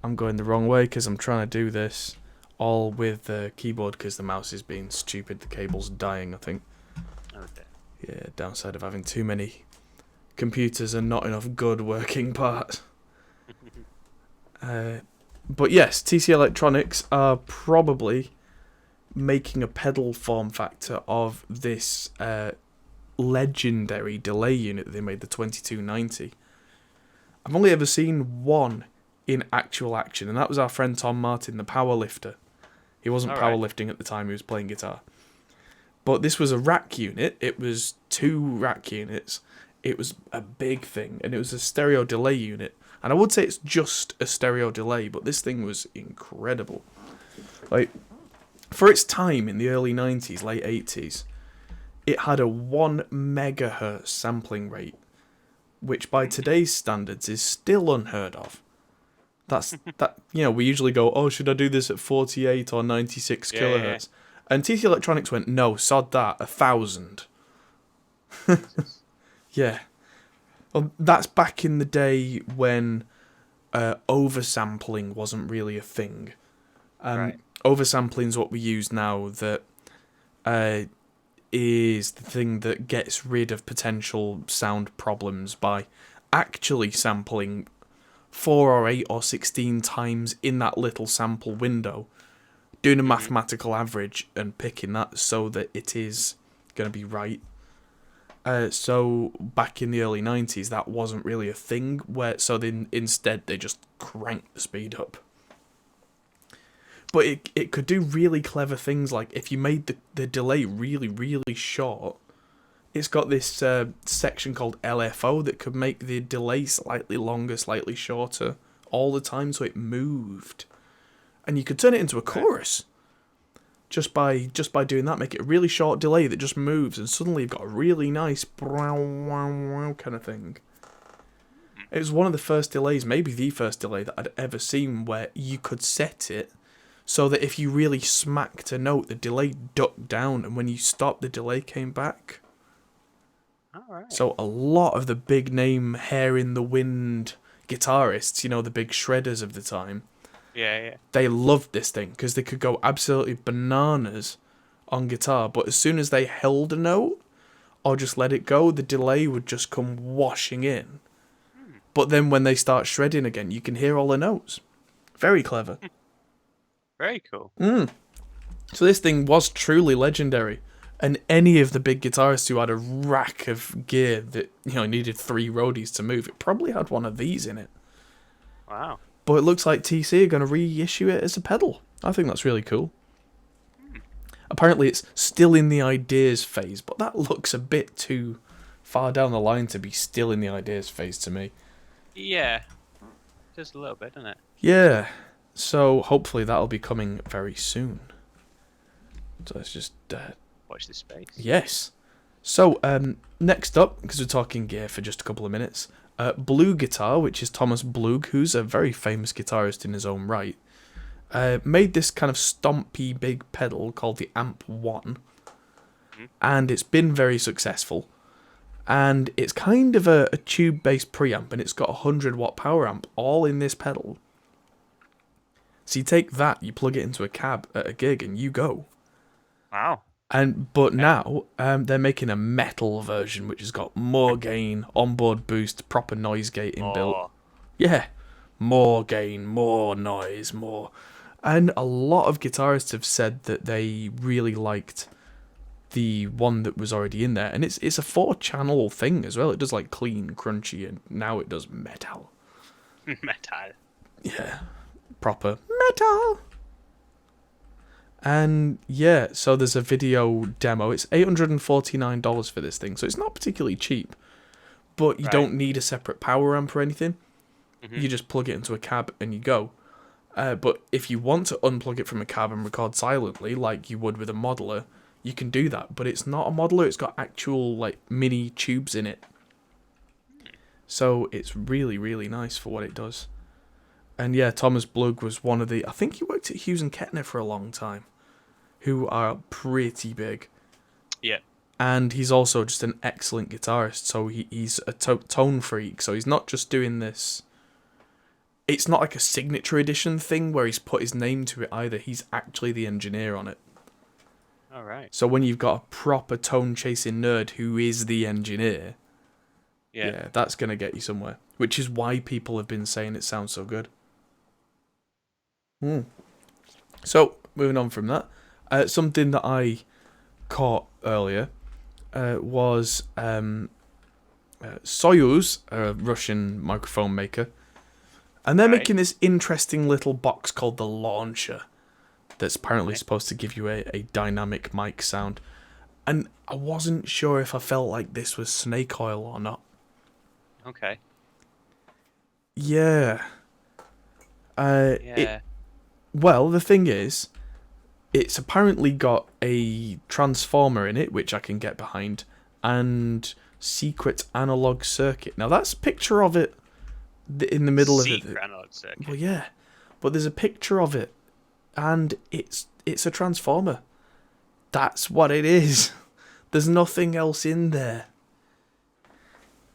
I'm going the wrong way because I'm trying to do this all with the keyboard because the mouse is being stupid. The cable's dying, I think. Okay. Yeah, downside of having too many computers and not enough good working parts. But yes, TC Electronics are probably making a pedal form factor of this legendary delay unit that they made, the 2290. I've only ever seen one in actual action, and that was our friend Tom Martin, the power lifter. He wasn't powerlifting at the time, he was playing guitar. But this was a rack unit. It was 2 rack units. It was a big thing, and it was a stereo delay unit. And I would say it's just a stereo delay, but this thing was incredible. Like, for its time in the early 90s, late 80s, it had a 1 megahertz sampling rate, which by today's standards is still unheard of. That we usually go, oh, should I do this at 48 or 96 kilohertz? Yeah. And TT Electronics went, no, sod that, 1,000. Yeah. Well, that's back in the day when oversampling wasn't really a thing. Oversampling is what we use now that is the thing that gets rid of potential sound problems by actually sampling 4 or 8 or 16 times in that little sample window, doing a mathematical average and picking that so that it is going to be right. So back in the early 90s, that wasn't really a thing. Instead they just cranked the speed up. But it could do really clever things, like if you made the delay really, really short, it's got this section called LFO that could make the delay slightly longer, slightly shorter all the time, so it moved. And you could turn it into a chorus. Just by doing that, make it a really short delay that just moves, and suddenly you've got a really nice kind of thing. It was one of the first delays, maybe the first delay that I'd ever seen, where you could set it so that if you really smacked a note, the delay ducked down, and when you stopped, the delay came back. Alright. So a lot of the big name hair in the wind guitarists, the big shredders of the time, they loved this thing because they could go absolutely bananas on guitar, but as soon as they held a note or just let it go, the delay would just come washing in. But then when they start shredding again, you can hear all the notes. Very clever. Very cool. So this thing was truly legendary. And any of the big guitarists who had a rack of gear that needed 3 roadies to move, it probably had one of these in it. Wow. But it looks like TC are going to reissue it as a pedal. I think that's really cool. Apparently it's still in the ideas phase, but that looks a bit too far down the line to be still in the ideas phase to me. Yeah. Just a little bit, doesn't it? Yeah. So hopefully that'll be coming very soon. So let's just... watch this space. Yes. So, next up, because we're talking gear for just a couple of minutes, Blue Guitar, which is Thomas Blug, who's a very famous guitarist in his own right, made this kind of stompy big pedal called the Amp 1, and it's been very successful. And it's kind of a tube-based preamp, and it's got a 100-watt power amp all in this pedal. So you take that, you plug it into a cab at a gig, and you go. Wow. But now they're making a metal version which has got more gain, onboard boost, proper noise gate inbuilt. Yeah, more gain, more noise, more. And a lot of guitarists have said that they really liked the one that was already in there, and it's a 4-channel thing as well. It does like clean, crunchy, and now it does metal. Metal. Yeah, proper metal. And yeah, so there's a video demo. It's $849 for this thing, so it's not particularly cheap. But you don't need a separate power amp or anything. You just plug it into a cab and you go. But if you want to unplug it from a cab and record silently, like you would with a modeler, you can do that. But it's not a modeler, it's got actual like mini tubes in it. So it's really, really nice for what it does. And yeah, Thomas Blug was one of the... I think he worked at Hughes and Kettner for a long time, who are pretty big. Yeah. And he's also just an excellent guitarist, so he's a tone freak, so he's not just doing this... It's not like a signature edition thing where he's put his name to it either, he's actually the engineer on it. Alright. So when you've got a proper tone-chasing nerd who is the engineer, yeah, that's going to get you somewhere. Which is why people have been saying it sounds so good. So, moving on from that, something that I caught earlier, was Soyuz, a Russian microphone maker. And they're making this interesting little box called the Launcher that's apparently supposed to give you a dynamic mic sound. And I wasn't sure if I felt like this was snake oil or not. Okay. Yeah. Yeah. Well, the thing is, it's apparently got a transformer in it, which I can get behind, and secret analog circuit. Now, that's a picture of it in the middle of it. Secret analog circuit. Well, yeah. But there's a picture of it, and it's a transformer. That's what it is. There's nothing else in there.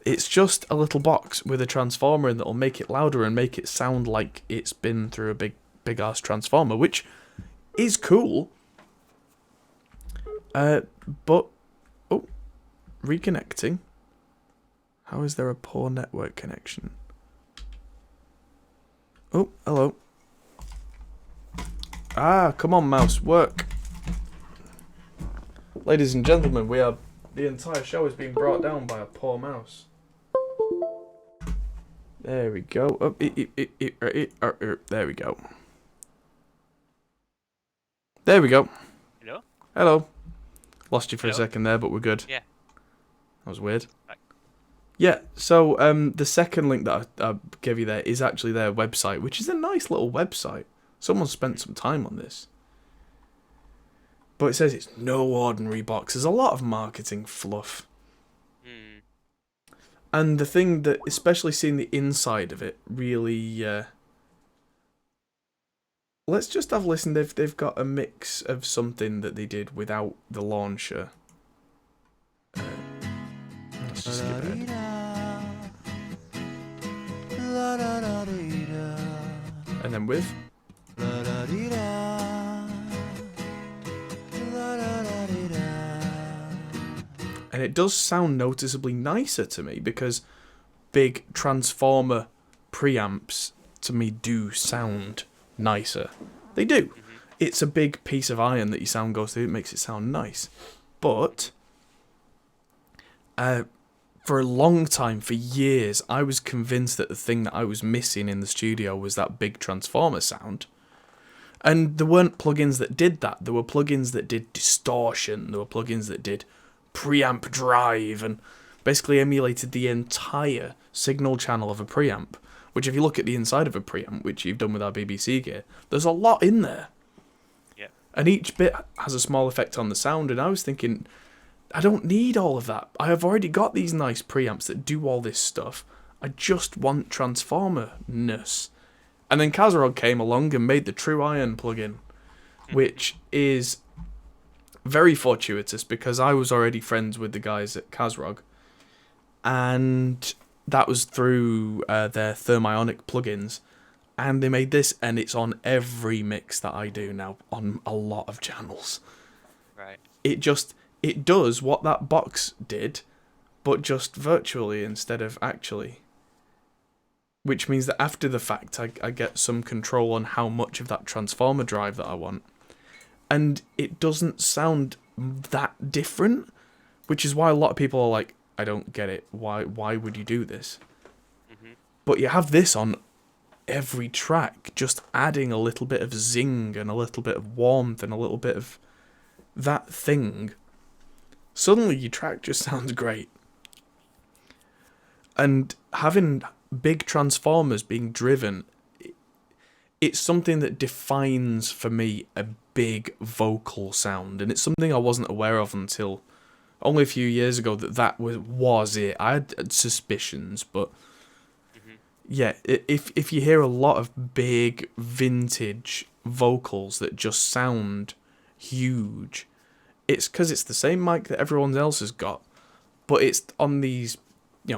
It's just a little box with a transformer in that'll make it louder and make it sound like it's been through a big ass transformer, which is cool. But reconnecting. How is there a poor network connection? Oh, hello. Ah, come on, mouse, work. Ladies and gentlemen, the entire show is being brought down by a poor mouse. There we go. Oh, there we go. There we go. Hello? Hello. Lost you for a Hello? second there, but we're good. Yeah. That was weird. Right. Yeah, so the second link that I gave you there is actually their website, which is a nice little website. Someone spent some time on this. But it says it's no ordinary box. There's a lot of marketing fluff. And the thing that, especially seeing the inside of it, really... Let's just have a listen. They've got a mix of something that they did without the launcher. Let's just skip ahead. And then with... And it does sound noticeably nicer to me, because big transformer preamps to me do sound nicer. They do. It's a big piece of iron that your sound goes through. It makes it sound nice. But for a long time, for years, I was convinced that the thing that I was missing in the studio was that big transformer sound. And there weren't plugins that did that. There were plugins that did distortion. There were plugins that did preamp drive and basically emulated the entire signal channel of a preamp. Which, if you look at the inside of a preamp, which you've done with our BBC gear, there's a lot in there. Yeah. And each bit has a small effect on the sound, and I was thinking, I don't need all of that. I have already got these nice preamps that do all this stuff. I just want transformer-ness. And then Kazrog came along and made the True Iron plugin, which is very fortuitous because I was already friends with the guys at Kazrog, and that was through their Thermionic plugins, and they made this, and it's on every mix that I do now on a lot of channels. Right. It does what that box did, but just virtually instead of actually. Which means that after the fact, I get some control on how much of that transformer drive that I want. And it doesn't sound that different, which is why a lot of people are like, I don't get it. Why would you do this? But you have this on every track, just adding a little bit of zing and a little bit of warmth and a little bit of that thing. Suddenly your track just sounds great. And having big transformers being driven, it's something that defines for me a big vocal sound, and it's something I wasn't aware of until only a few years ago that was it. I had suspicions, but yeah, if you hear a lot of big vintage vocals that just sound huge, it's because it's the same mic that everyone else has got, but it's on these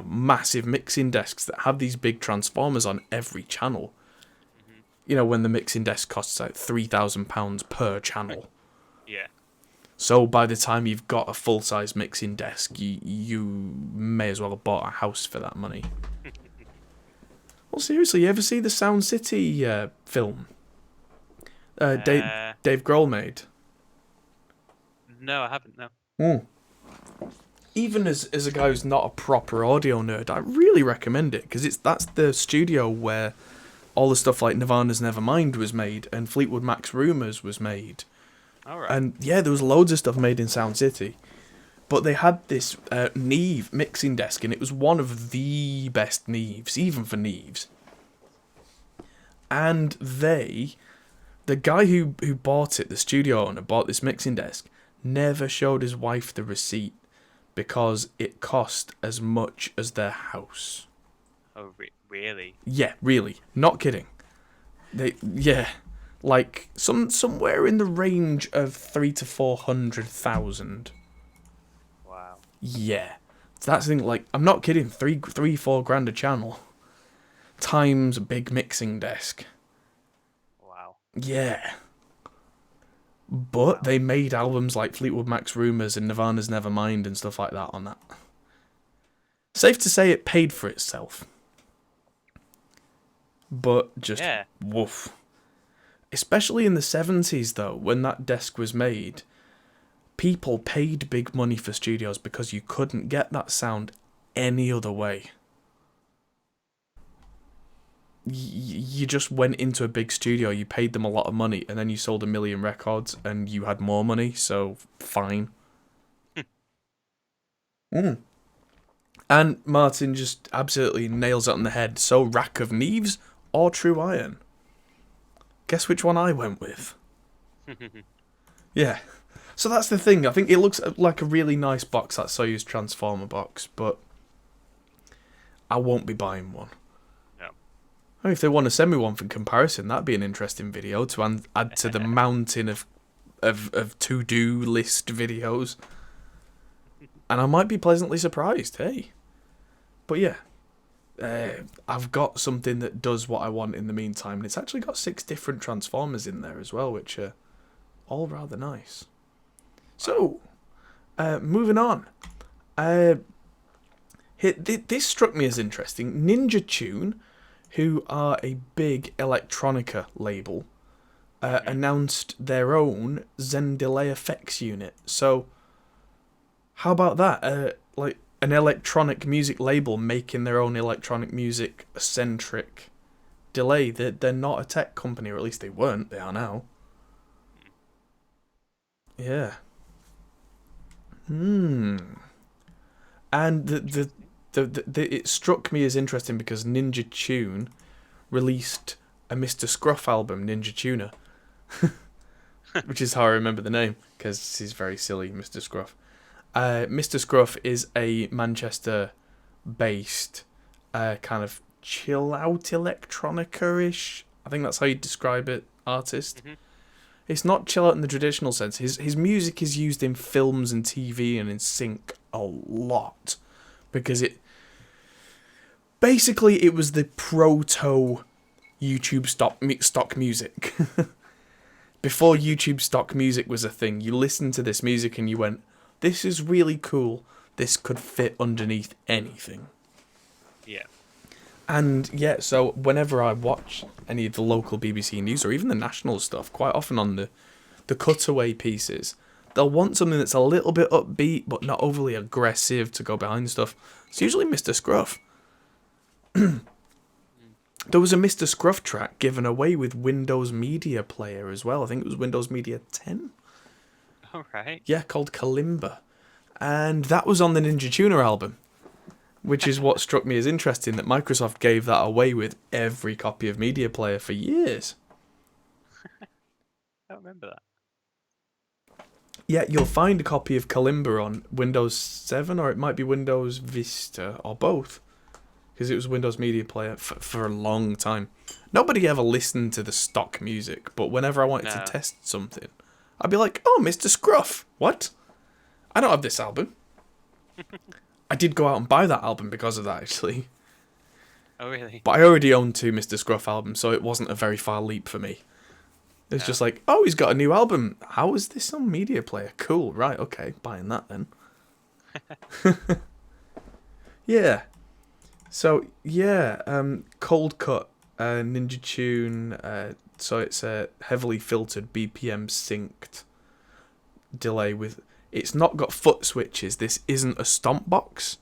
massive mixing desks that have these big transformers on every channel. When the mixing desk costs like £3,000 per channel. Yeah. So by the time you've got a full-size mixing desk, you may as well have bought a house for that money. Well, seriously, you ever see the Sound City film? Dave Grohl made. No, I haven't, no. even as a guy who's not a proper audio nerd, I really recommend it because that's the studio where all the stuff like Nirvana's Nevermind was made and Fleetwood Mac's Rumours was made. All right. And yeah, there was loads of stuff made in Sound City. But they had this Neve mixing desk, and it was one of the best Neves, even for Neves. And the guy who bought it, the studio owner, bought this mixing desk, never showed his wife the receipt because it cost as much as their house. Oh, really? Yeah, really. Not kidding. Like somewhere in the range of 300,000 to 400,000. Wow. Yeah, that's the thing. Like, I'm not kidding. 4 grand a channel, times a big mixing desk. Wow. Yeah. But they made albums like Fleetwood Mac's Rumours and Nirvana's Nevermind and stuff like that on that. Safe to say it paid for itself. But just woof. Especially in the 70s, though, when that desk was made, people paid big money for studios because you couldn't get that sound any other way. You just went into a big studio, you paid them a lot of money, and then you sold 1 million records, and you had more money, so fine. And Martin just absolutely nails it on the head. So, Rack of Neves or True Iron? Guess which one I went with? Yeah. So that's the thing. I think it looks like a really nice box, that Soyuz Transformer box, but I won't be buying one. No. I mean, if they want to send me one for comparison, that'd be an interesting video to add to the mountain of to-do list videos. And I might be pleasantly surprised, hey. But yeah, I've got something that does what I want in the meantime, and it's actually got 6 different Transformers in there as well, which are all rather nice. So, moving on. This struck me as interesting. Ninja Tune, who are a big electronica label, announced their own Zen Delay effects unit. So, how about that? Like an electronic music label making their own electronic music centric delay. They're not a tech company, or at least they weren't. They are now. Yeah. And it struck me as interesting because Ninja Tune released a Mr. Scruff album, Ninja Tuner, which is how I remember the name because he's very silly, Mr. Scruff. Mr. Scruff is a Manchester-based kind of chill-out electronica-ish, I think that's how you describe it, artist. Mm-hmm. It's not chill out in the traditional sense. His music is used in films and TV and in sync a lot because it was the proto YouTube stock music. Before YouTube stock music was a thing, you listened to this music and you went, this is really cool. This could fit underneath anything. Yeah. And yeah, so whenever I watch any of the local BBC News or even the national stuff, quite often on the cutaway pieces, they'll want something that's a little bit upbeat but not overly aggressive to go behind stuff. It's usually Mr. Scruff. There was a Mr. Scruff track given away with Windows Media Player as well. I think it was Windows Media 10. All right. Yeah, called Kalimba. And that was on the Ninja Tuner album. Which is what struck me as interesting, that Microsoft gave that away with every copy of Media Player for years. I don't remember that. Yeah, you'll find a copy of Kalimba on Windows 7, or it might be Windows Vista, or both. Because it was Windows Media Player for a long time. Nobody ever listened to the stock music, but whenever I wanted to test something, I'd be like, oh, Mr. Scruff, what? I don't have this album. I did go out and buy that album because of that, actually. Oh, really? But I already owned 2 Mr. Scruff albums, so it wasn't a very far leap for me. It's just like, oh, he's got a new album. How is this on Media Player? Cool, right, okay, buying that then. Yeah. So, yeah, Cold Cut, Ninja Tune, so it's a heavily filtered BPM synced delay with... It's not got foot switches. This isn't a stomp box.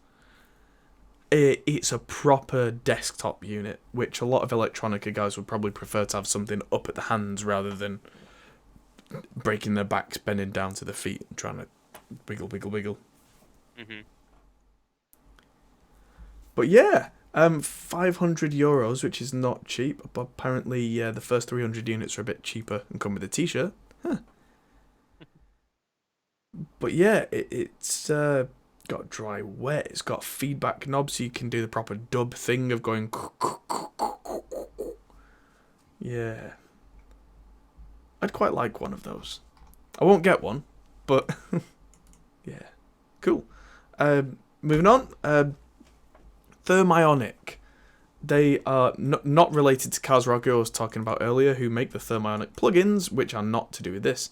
It's a proper desktop unit, which a lot of electronica guys would probably prefer to have something up at the hands rather than breaking their backs, bending down to the feet and trying to wiggle, wiggle, wiggle. Mm-hmm. But yeah, €500, which is not cheap. But apparently, the first 300 units are a bit cheaper and come with a T-shirt. Huh. But yeah, it's got dry wet. It's got feedback knobs, so you can do the proper dub thing of going. Yeah, I'd quite like one of those. I won't get one, but yeah, cool. Moving on. Thermionic. They are not related to Kazrago I was talking about earlier, who make the Thermionic plugins, which are not to do with this.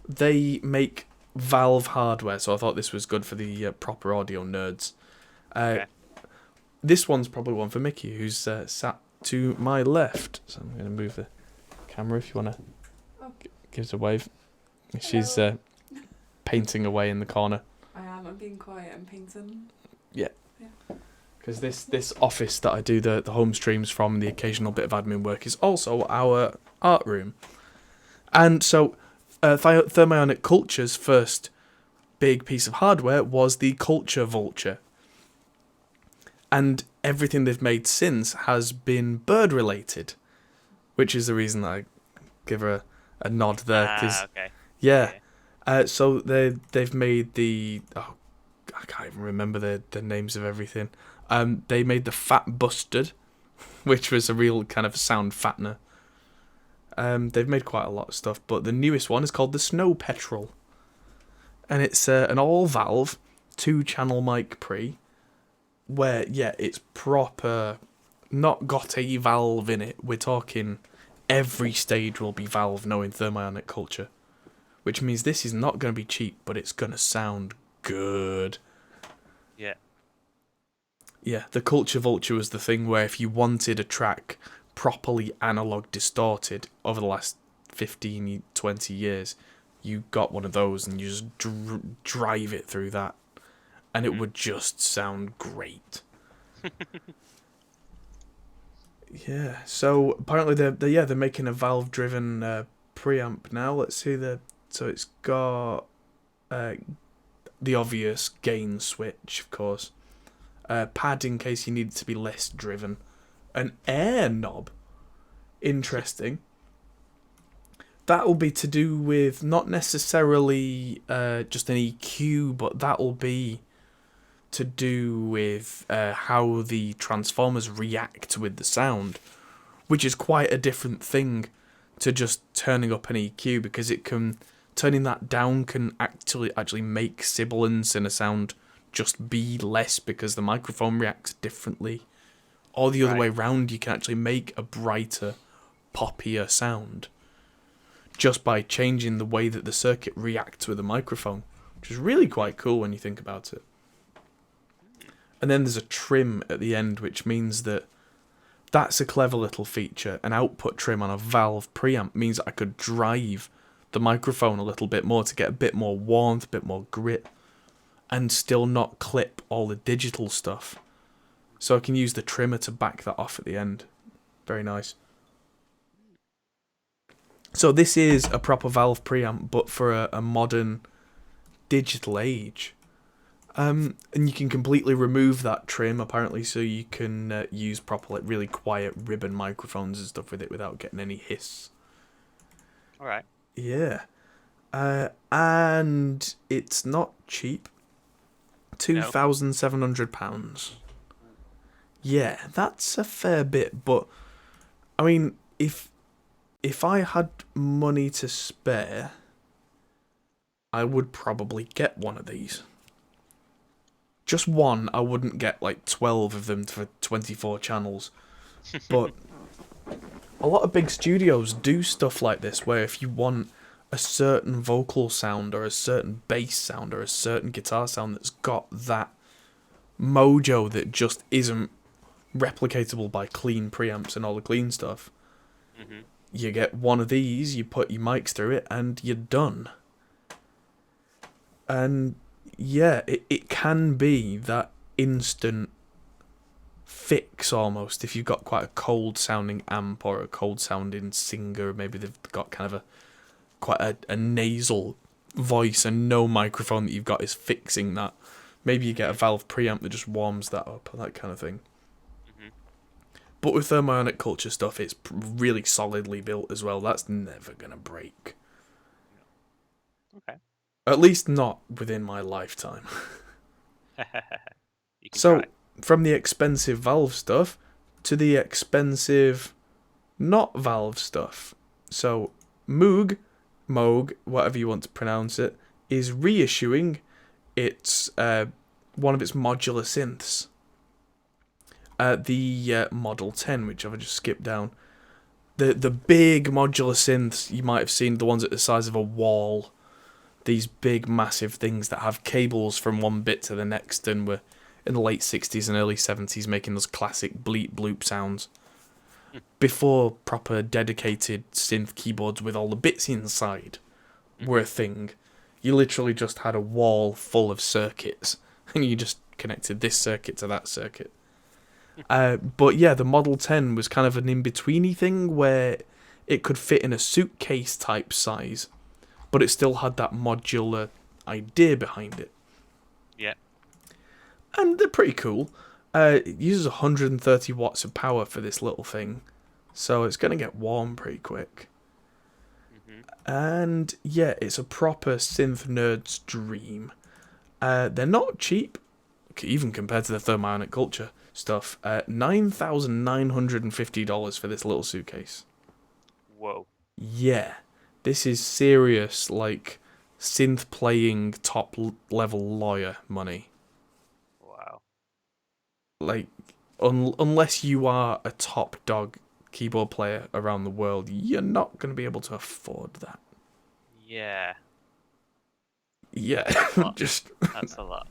They make Valve hardware, so I thought this was good for the proper audio nerds. Okay. This one's probably one for Mickey, who's sat to my left. So I'm going to move the camera if you want to give us a wave. She's painting away in the corner. I am. I'm being quiet and painting. Yeah. Because this office that I do the home streams from, the occasional bit of admin work, is also our art room. And so Thermionic Culture's first big piece of hardware was the Culture Vulture. And everything they've made since has been bird-related, which is the reason that I give her a nod there. Okay. Yeah. So they've made the... Oh, I can't even remember the names of everything. They made the Fat Bustard, which was a real kind of sound fattener. They've made quite a lot of stuff, but the newest one is called the Snow Petrel. And it's an all-valve, 2-channel mic pre, where, yeah, it's proper, not got a valve in it. We're talking every stage will be valve, knowing Thermionic Culture. Which means this is not going to be cheap, but it's going to sound good. Yeah. Yeah, the Culture Vulture was the thing where if you wanted a track properly analog distorted over the last 15, 20 years, you got one of those and you just drive it through that. And it would just sound great. Yeah, so apparently they're making a valve-driven preamp now. Let's see so it's got the obvious gain switch, of course. Pad in case you need it to be less driven. An air knob. Interesting. That will be to do with not necessarily just an EQ, but that will be to do with how the transformers react with the sound, which is quite a different thing to just turning up an EQ, because turning that down can actually make sibilance in a sound just be less because the microphone reacts differently. Or the other way round, you can actually make a brighter, poppier sound just by changing the way that the circuit reacts with the microphone, which is really quite cool when you think about it. And then there's a trim at the end, which means that's a clever little feature. An output trim on a valve preamp means I could drive the microphone a little bit more to get a bit more warmth, a bit more grit, and still not clip all the digital stuff. So I can use the trimmer to back that off at the end. Very nice. So this is a proper valve preamp, but for a modern digital age. And you can completely remove that trim, apparently, so you can use proper, like, really quiet ribbon microphones and stuff with it without getting any hiss. Alright. Yeah. And it's not cheap. £2,700. Yeah, that's a fair bit, but, I mean, if I had money to spare, I would probably get one of these. Just one, I wouldn't get like 12 of them for 24 channels. But a lot of big studios do stuff like this, where if you want a certain vocal sound or a certain bass sound or a certain guitar sound that's got that mojo that just isn't replicatable by clean preamps and all the clean stuff, you get one of these, you put your mics through it, and you're done. And yeah, it can be that instant fix almost if you've got quite a cold sounding amp or a cold sounding singer. Maybe they've got kind of quite a nasal voice and no microphone that you've got is fixing that. Maybe you get a Valve preamp that just warms that up, that kind of thing. Mm-hmm. But with Thermionic Culture stuff, it's really solidly built as well. That's never going to break. Okay. At least not within my lifetime. You can So, try. from the expensive Valve stuff to the expensive not Valve stuff. So, Moog, whatever you want to pronounce it, is reissuing its one of its modular synths. The Model 10, which I've just skipped down. The big modular synths, you might have seen the ones at the size of a wall. These big, massive things that have cables from one bit to the next and were in the late 60s and early 70s making those classic bleep bloop sounds. Before proper dedicated synth keyboards with all the bits inside were a thing. You literally just had a wall full of circuits and you just connected this circuit to that circuit. But yeah, the Model 10 was kind of an in-betweeny thing where it could fit in a suitcase type size, but it still had that modular idea behind it. Yeah. And they're pretty cool. It uses 130 watts of power for this little thing, so it's going to get warm pretty quick. And yeah, it's a proper synth nerd's dream. They're not cheap, even compared to the Thermionic Culture stuff. $9,950 for this little suitcase. Whoa. Yeah, this is serious, like, synth playing top level lawyer money. Wow. Like, unless you are a top dog keyboard player around the world, you're not going to be able to afford that. Yeah. Yeah, just. That's a lot.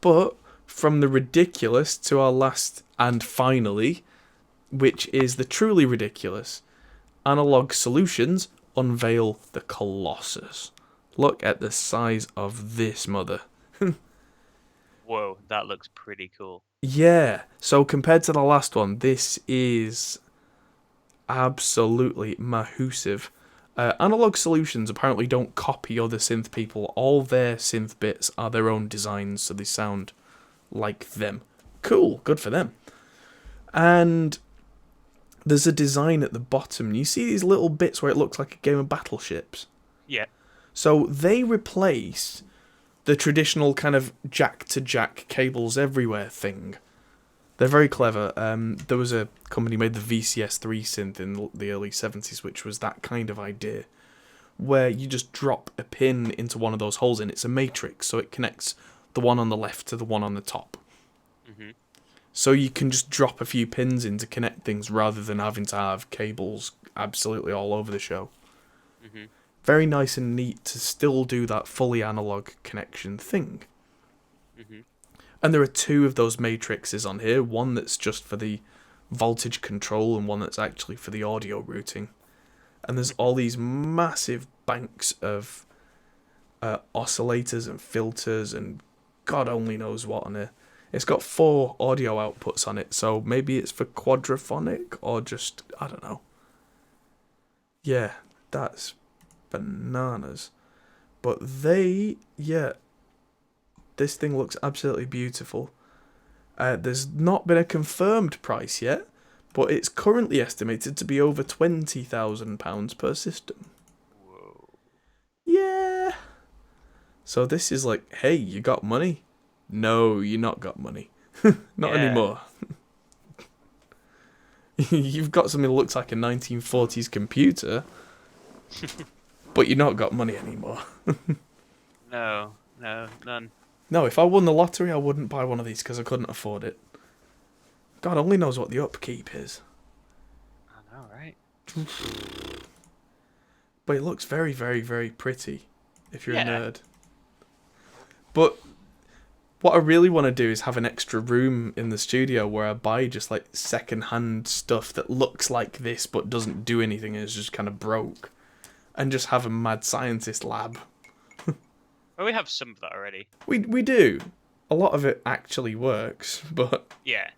But from the ridiculous to our last and finally, which is the truly ridiculous, Analog Solutions unveil the Colossus. Look at the size of this mother. Whoa, that looks pretty cool. Yeah, so compared to the last one, this is absolutely massive. Analog Solutions apparently don't copy other synth people. All their synth bits are their own designs, so they sound like them. Cool, good for them. And there's a design at the bottom. You see these little bits where it looks like a game of battleships? Yeah. So they replace the traditional kind of jack-to-jack cables everywhere thing. They're very clever. There was a company made the VCS3 synth in the early 70s, which was that kind of idea, where you just drop a pin into one of those holes and it's a matrix, so it connects the one on the left to the one on the top. Mm-hmm. So you can just drop a few pins in to connect things rather than having to have cables absolutely all over the show. Mm-hmm. Very nice and neat to still do that fully analog connection thing. Mm-hmm. And there are two of those matrices on here, one that's just for the voltage control and one that's actually for the audio routing. And there's all these massive banks of oscillators and filters and God only knows what on here. It's got 4 audio outputs on it, so maybe it's for quadraphonic or just, I don't know. Yeah, that's bananas. But this thing looks absolutely beautiful. There's not been a confirmed price yet, but it's currently estimated to be over £20,000 per system. Whoa. Yeah. So this is like, hey, you got money? No, you not got money. Not anymore. You've got something that looks like a 1940s computer, but you not got money anymore. No, none. No, if I won the lottery, I wouldn't buy one of these because I couldn't afford it. God only knows what the upkeep is. I know, right? But it looks very, very, very pretty if you're Yeah. a nerd. But what I really want to do is have an extra room in the studio where I buy just like second-hand stuff that looks like this but doesn't do anything and is just kind of broke. And just have a mad scientist lab. Well, we have some of that already. We do. A lot of it actually works, but Yeah.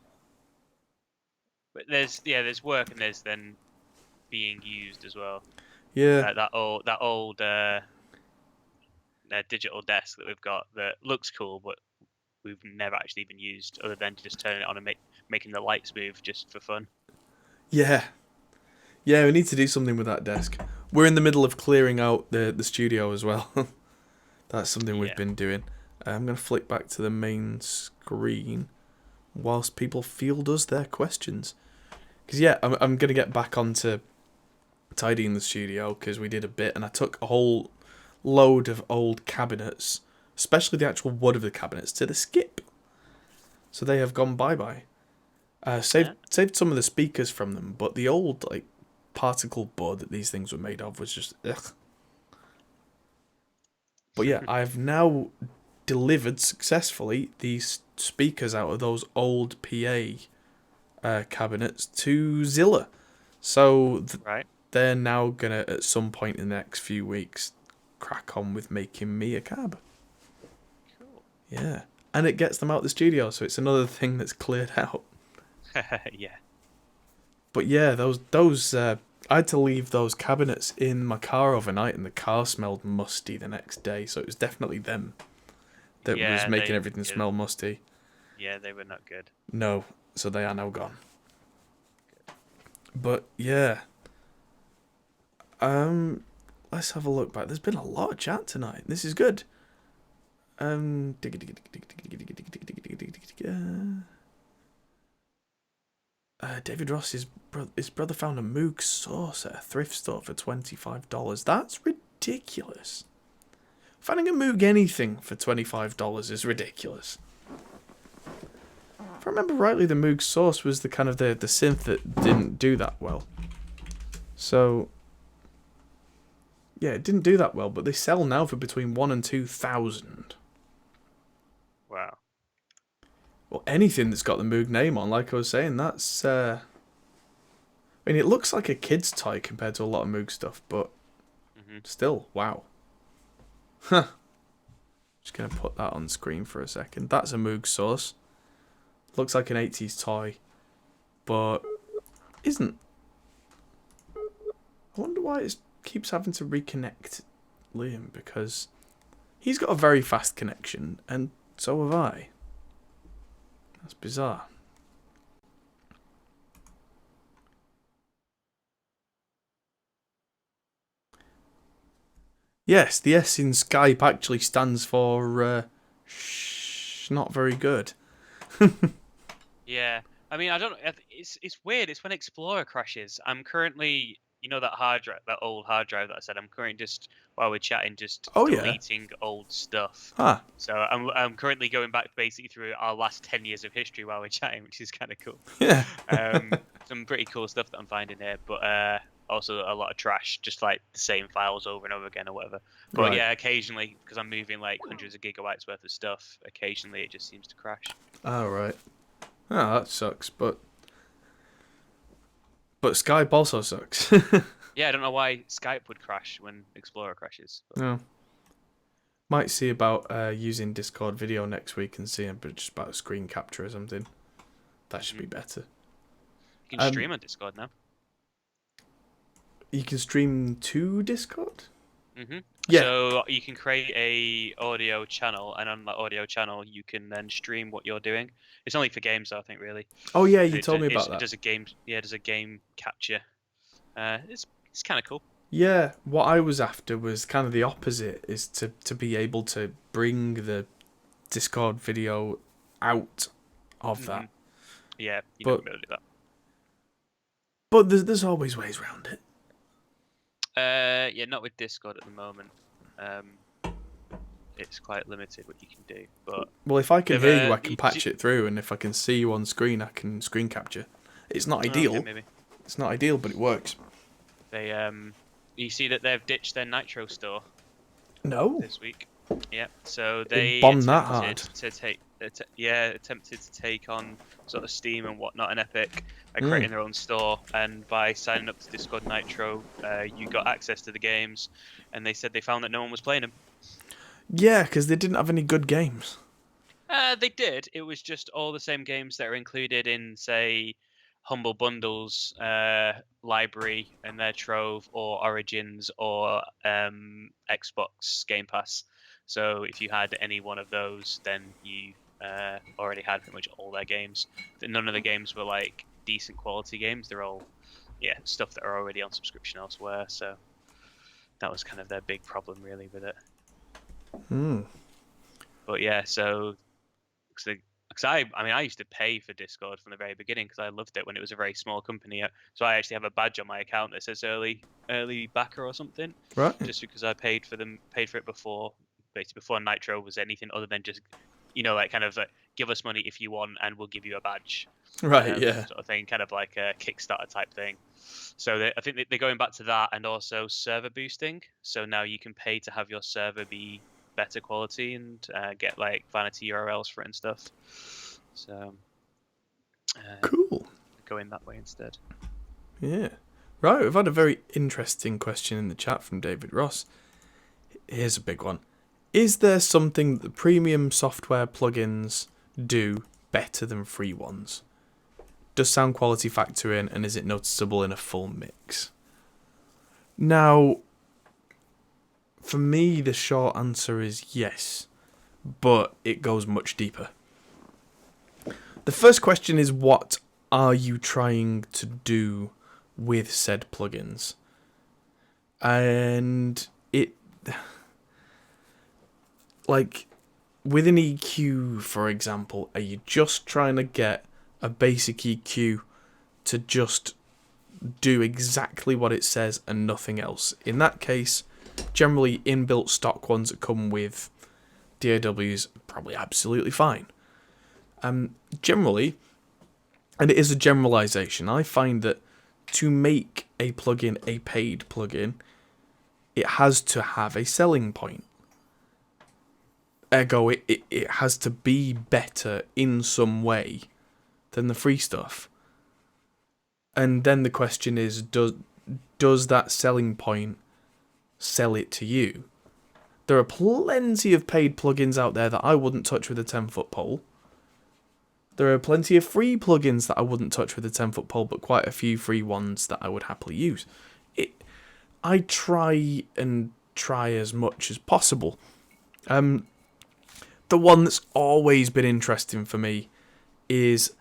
But there's work and there's then being used as well. yeah. That old digital desk that we've got that looks cool, but we've never actually even used other than just turning it on and making the lights move just for fun. Yeah. Yeah, we need to do something with that desk. We're in the middle of clearing out the studio as well. That's something we've been doing. I'm going to flick back to the main screen whilst people field us their questions. Because, yeah, I'm going to get back onto tidying the studio because we did a bit and I took a whole load of old cabinets, especially the actual wood of the cabinets, to the skip. So they have gone bye-bye. Saved some of the speakers from them, but the old like particle board that these things were made of was just ugh. But yeah, I've now delivered successfully these speakers out of those old PA cabinets to Zilla. So they're now gonna at some point in the next few weeks crack on with making me a cab. Cool. Yeah, and it gets them out of the studio, so it's another thing that's cleared out. Yeah. But yeah, those I had to leave those cabinets in my car overnight, and the car smelled musty the next day. So it was definitely them that was making everything smell musty. Yeah, they were not good. No, so they are now gone. Good. But yeah, let's have a look back. There's been a lot of chat tonight. This is good. David Ross, his brother found a Moog sauce at a thrift store for $25. That's ridiculous. Finding a Moog anything for $25 is ridiculous. If I remember rightly, the Moog sauce was the kind of the synth that didn't do that well. So, yeah, it didn't do that well, but they sell now for between $1,000 and $2,000. Wow. Well, anything that's got the Moog name on, like I was saying, that's... I mean, it looks like a kid's toy compared to a lot of Moog stuff, but still, wow. Huh. Just going to put that on screen for a second. That's a Moog sauce. Looks like an 80s toy, but isn't. I wonder why it keeps having to reconnect Liam, because he's got a very fast connection, and so have I. That's bizarre. Yes, the S in Skype actually stands for not very good. Yeah, I mean, I don't. It's weird. It's when Explorer crashes. I'm currently, that hard drive, that old hard drive that I said. I'm currently just while we're chatting, just deleting old stuff. Ah. So I'm currently going back basically through our last 10 years of history while we're chatting, which is kind of cool. Yeah. Some pretty cool stuff that I'm finding here, but also a lot of trash, just like the same files over and over again or whatever. But yeah, occasionally, because I'm moving like hundreds of gigabytes worth of stuff, occasionally it just seems to crash. Oh, right. Oh, that sucks, but Skype also sucks. Yeah, I don't know why Skype would crash when Explorer crashes. No. Might see about using Discord video next week and see just about a screen capture or something. That should be better. You can stream on Discord now. You can stream to Discord? Yeah. So you can create a audio channel, and on that audio channel, you can then stream what you're doing. It's only for games, though, I think, really. Oh yeah, you told me about that. It does a game. Yeah, it does a game capture. It's kind of cool. Yeah, what I was after was kind of the opposite, is to be able to bring the Discord video out of that. Yeah, you don't be able to do that. But there's always ways around it. Yeah, not with Discord at the moment. It's quite limited what you can do. But well, if I can hear you, I can patch it through, and if I can see you on screen, I can screen capture. It's not ideal. Okay, maybe. It's not ideal, but it works. They you see that they've ditched their Nitro store. No. This week. Yeah. So they bombed that hard. Attempted to take on sort of Steam and whatnot and Epic and creating their own store, and by signing up to Discord Nitro, you got access to the games, and they said they found that no one was playing them. Yeah, because they didn't have any good games. They did. It was just all the same games that are included in, say, Humble Bundle's library and their Trove, or Origins, or Xbox Game Pass. So if you had any one of those, then you already had pretty much all their games. None of the games were like decent quality games. They're all, yeah, stuff that are already on subscription elsewhere. So that was kind of their big problem, really, with it. But yeah, so because I used to pay for Discord from the very beginning because I loved it when it was a very small company. So I actually have a badge on my account that says early backer or something, Right. just because I paid for it before, basically before Nitro was anything other than just, like kind of give us money if you want and we'll give you a badge, Right, yeah. sort of thing, kind of like a Kickstarter type thing. So I think they're going back to that, and also server boosting. So now you can pay to have your server be better quality and get like vanity URLs for it and stuff. So Cool. going that way instead. Yeah. Right, we've had a very interesting question in the chat from David Ross. Here's a big one. Is there something that the premium software plugins do better than free ones? Does sound quality factor in, and is it noticeable in a full mix? Now, for me, the short answer is yes, but it goes much deeper. The first question is, what are you trying to do with said plugins? And it, like, with an EQ, for example, are you just trying to get a basic EQ to just do exactly what it says and nothing else? In that case, generally inbuilt stock ones that come with DAWs are probably absolutely fine. Generally, and it is a generalization, I find that to make a plugin a paid plugin, it has to have a selling point. Ergo, it has to be better in some way than the free stuff. And then the question is, does that selling point sell it to you? There are plenty of paid plugins out there that I wouldn't touch with a 10-foot pole. There are plenty of free plugins that I wouldn't touch with a 10-foot pole, but quite a few free ones that I would happily use. I try as much as possible. The one that's always been interesting for me is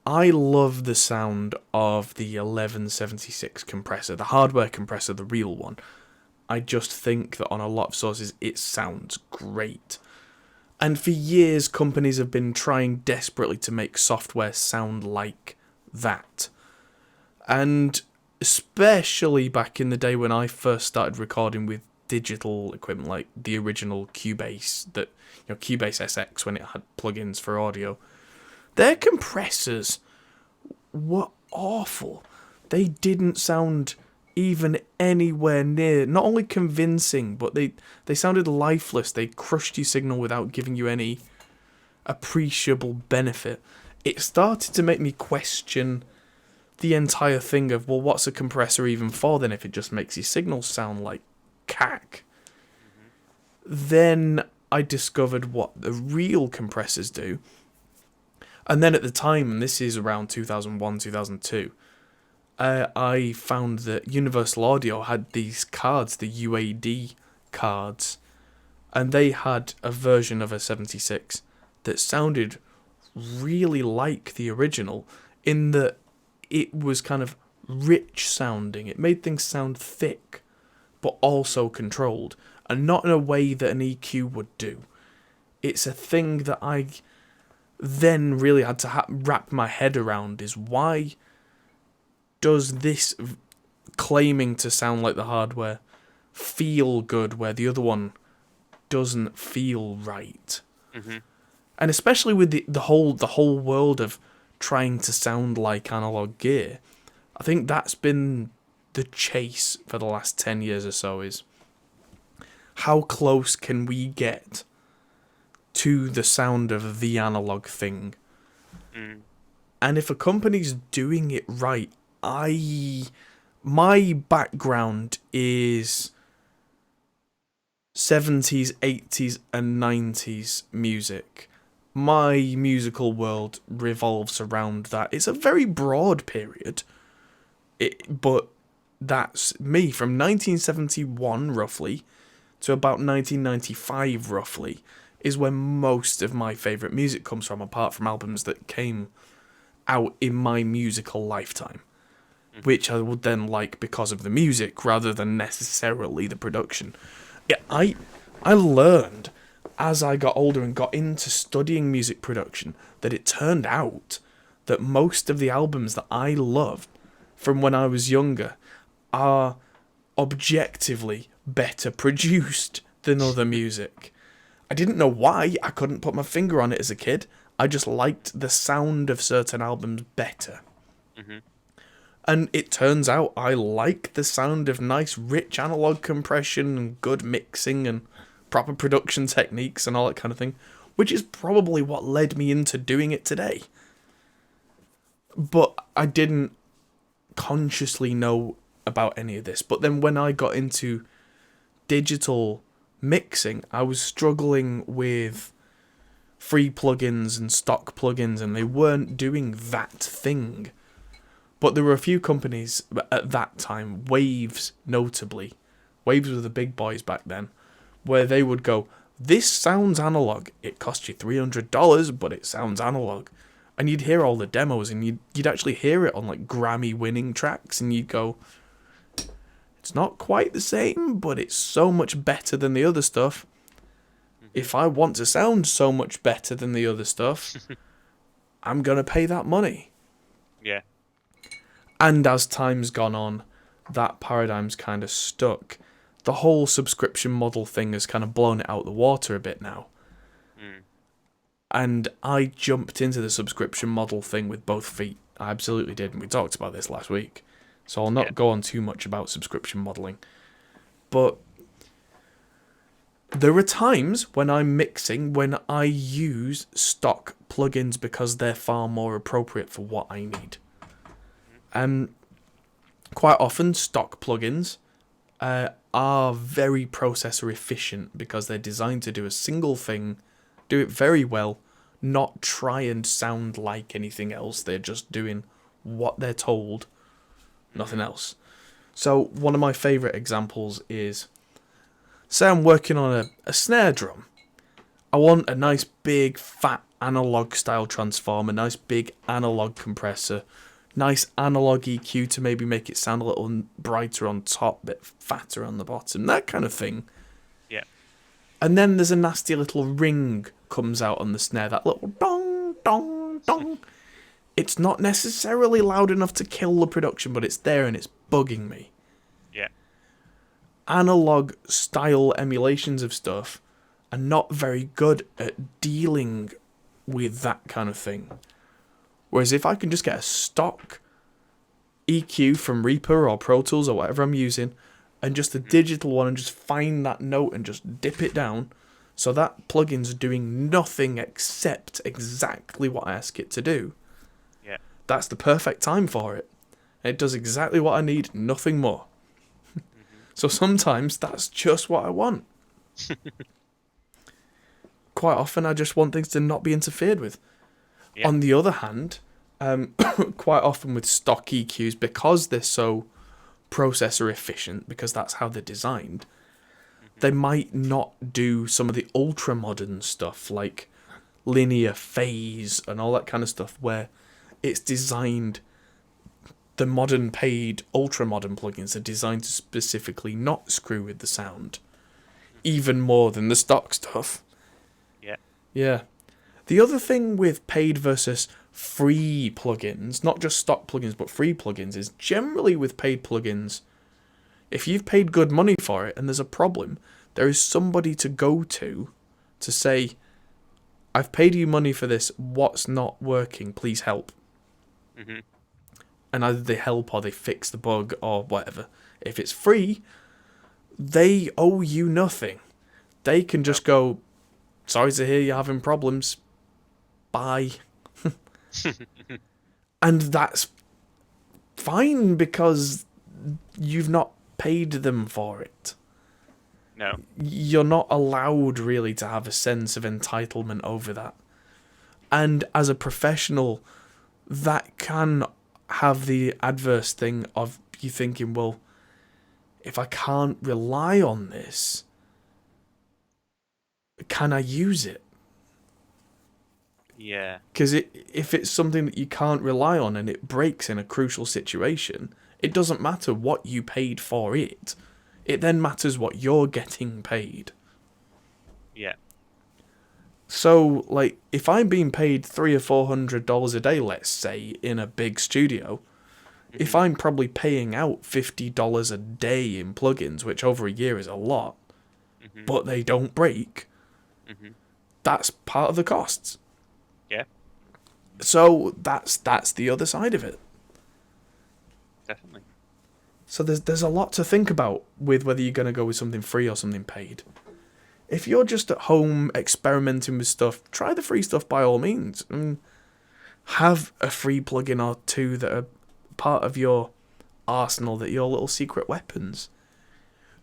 I love the sound of the 1176 compressor, the hardware compressor, the real one. I just think that on a lot of sources it sounds great. And for years companies have been trying desperately to make software sound like that. And especially back in the day when I first started recording with digital equipment like the original Cubase, Cubase SX when it had plugins for audio, their compressors were awful. They didn't sound even anywhere near, not only convincing, but they sounded lifeless. They crushed your signal without giving you any appreciable benefit. It started to make me question the entire thing of, well, what's a compressor even for then if it just makes your signal sound like cack? Then I discovered what the real compressors do. And then at the time, and this is around 2001, 2002, I found that Universal Audio had these cards, the UAD cards, and they had a version of a 76 that sounded really like the original in that it was kind of rich sounding. It made things sound thick, but also controlled, and not in a way that an EQ would do. It's a thing that I then really had to wrap my head around, is why does this claiming to sound like the hardware feel good where the other one doesn't feel right? And especially with the whole world of trying to sound like analog gear, I think that's been the chase for the last 10 years or so, is how close can we get to the sound of the analog thing? And if a company's doing it right, my background is 70s, 80s, and 90s music. My musical world revolves around that. It's a very broad period, but that's me from 1971 roughly to about 1995 roughly is when most of my favourite music comes from, apart from albums that came out in my musical lifetime, which I would then like because of the music rather than necessarily the production. Yeah, I learned as I got older and got into studying music production that it turned out that most of the albums that I loved from when I was younger are objectively better produced than other music. I didn't know why. I couldn't put my finger on it as a kid. I just liked the sound of certain albums better. Mm-hmm. And it turns out I like the sound of nice, rich analog compression and good mixing and proper production techniques and all that kind of thing, which is probably what led me into doing it today. But I didn't consciously know about any of this. But then when I got into digital mixing, I was struggling with free plugins and stock plugins, and they weren't doing that thing. But there were a few companies at that time, Waves notably, Waves were the big boys back then, where they would go, this sounds analog, it cost you $300, but it sounds analog. And you'd hear all the demos, and you'd actually hear it on like Grammy-winning tracks, and you'd go, it's not quite the same, but it's so much better than the other stuff. If I want to sound so much better than the other stuff, I'm going to pay that money. Yeah. And as time's gone on, that paradigm's kind of stuck. The whole subscription model thing has kind of blown it out the water a bit now. And I jumped into the subscription model thing with both feet. I absolutely did, and we talked about this last week. So I'll not go on too much about subscription modelling. But there are times when I'm mixing when I use stock plugins because they're far more appropriate for what I need. Quite often, stock plugins are very processor efficient because they're designed to do a single thing, do it very well, not try and sound like anything else. They're just doing what they're told, nothing else. So one of my favourite examples is, say I'm working on a snare drum. I want a nice big fat analog style transformer, nice big analog compressor, nice analog EQ to maybe make it sound a little brighter on top, a bit fatter on the bottom, that kind of thing. Yeah. And then there's a nasty little ring comes out on the snare, that little dong, dong, dong. It's not necessarily loud enough to kill the production, but it's there and it's bugging me. Yeah. Analog style emulations of stuff are not very good at dealing with that kind of thing. Whereas if I can just get a stock EQ from Reaper or Pro Tools or whatever I'm using, and just a digital one, and just find that note and just dip it down, so that plugin's doing nothing except exactly what I ask it to do. Yeah. That's the perfect time for it. It does exactly what I need, nothing more. So sometimes that's just what I want. Quite often I just want things to not be interfered with. Yeah. On the other hand, quite often with stock EQs, because they're so processor efficient, because that's how they're designed, they might not do some of the ultra modern stuff like linear phase and all that kind of stuff, where it's designed, the modern paid ultra modern plugins are designed to specifically not screw with the sound, even more than the stock stuff. Yeah. The other thing with paid versus free plugins, not just stock plugins, but free plugins, is generally with paid plugins, if you've paid good money for it and there's a problem, there is somebody to go to say, I've paid you money for this, what's not working, please help. Mm-hmm. And either they help or they fix the bug or whatever. If it's free, they owe you nothing. They can just go, sorry to hear you're having problems. Bye. And that's fine because you've not paid them for it. No. You're not allowed really to have a sense of entitlement over that. And as a professional, that can have the adverse thing of you thinking, well, if I can't rely on this, can I use it? Yeah. Because if it's something that you can't rely on and it breaks in a crucial situation, it doesn't matter what you paid for it. It then matters what you're getting paid. Yeah. So, like, if I'm being paid $300 or $400 a day, let's say, in a big studio, if I'm probably paying out $50 a day in plugins, which over a year is a lot, but they don't break, that's part of the costs. Yeah. So that's the other side of it. Definitely. So there's a lot to think about with whether you're going to go with something free or something paid. If you're just at home experimenting with stuff, try the free stuff by all means. Have a free plugin or two that are part of your arsenal, that are your little secret weapons.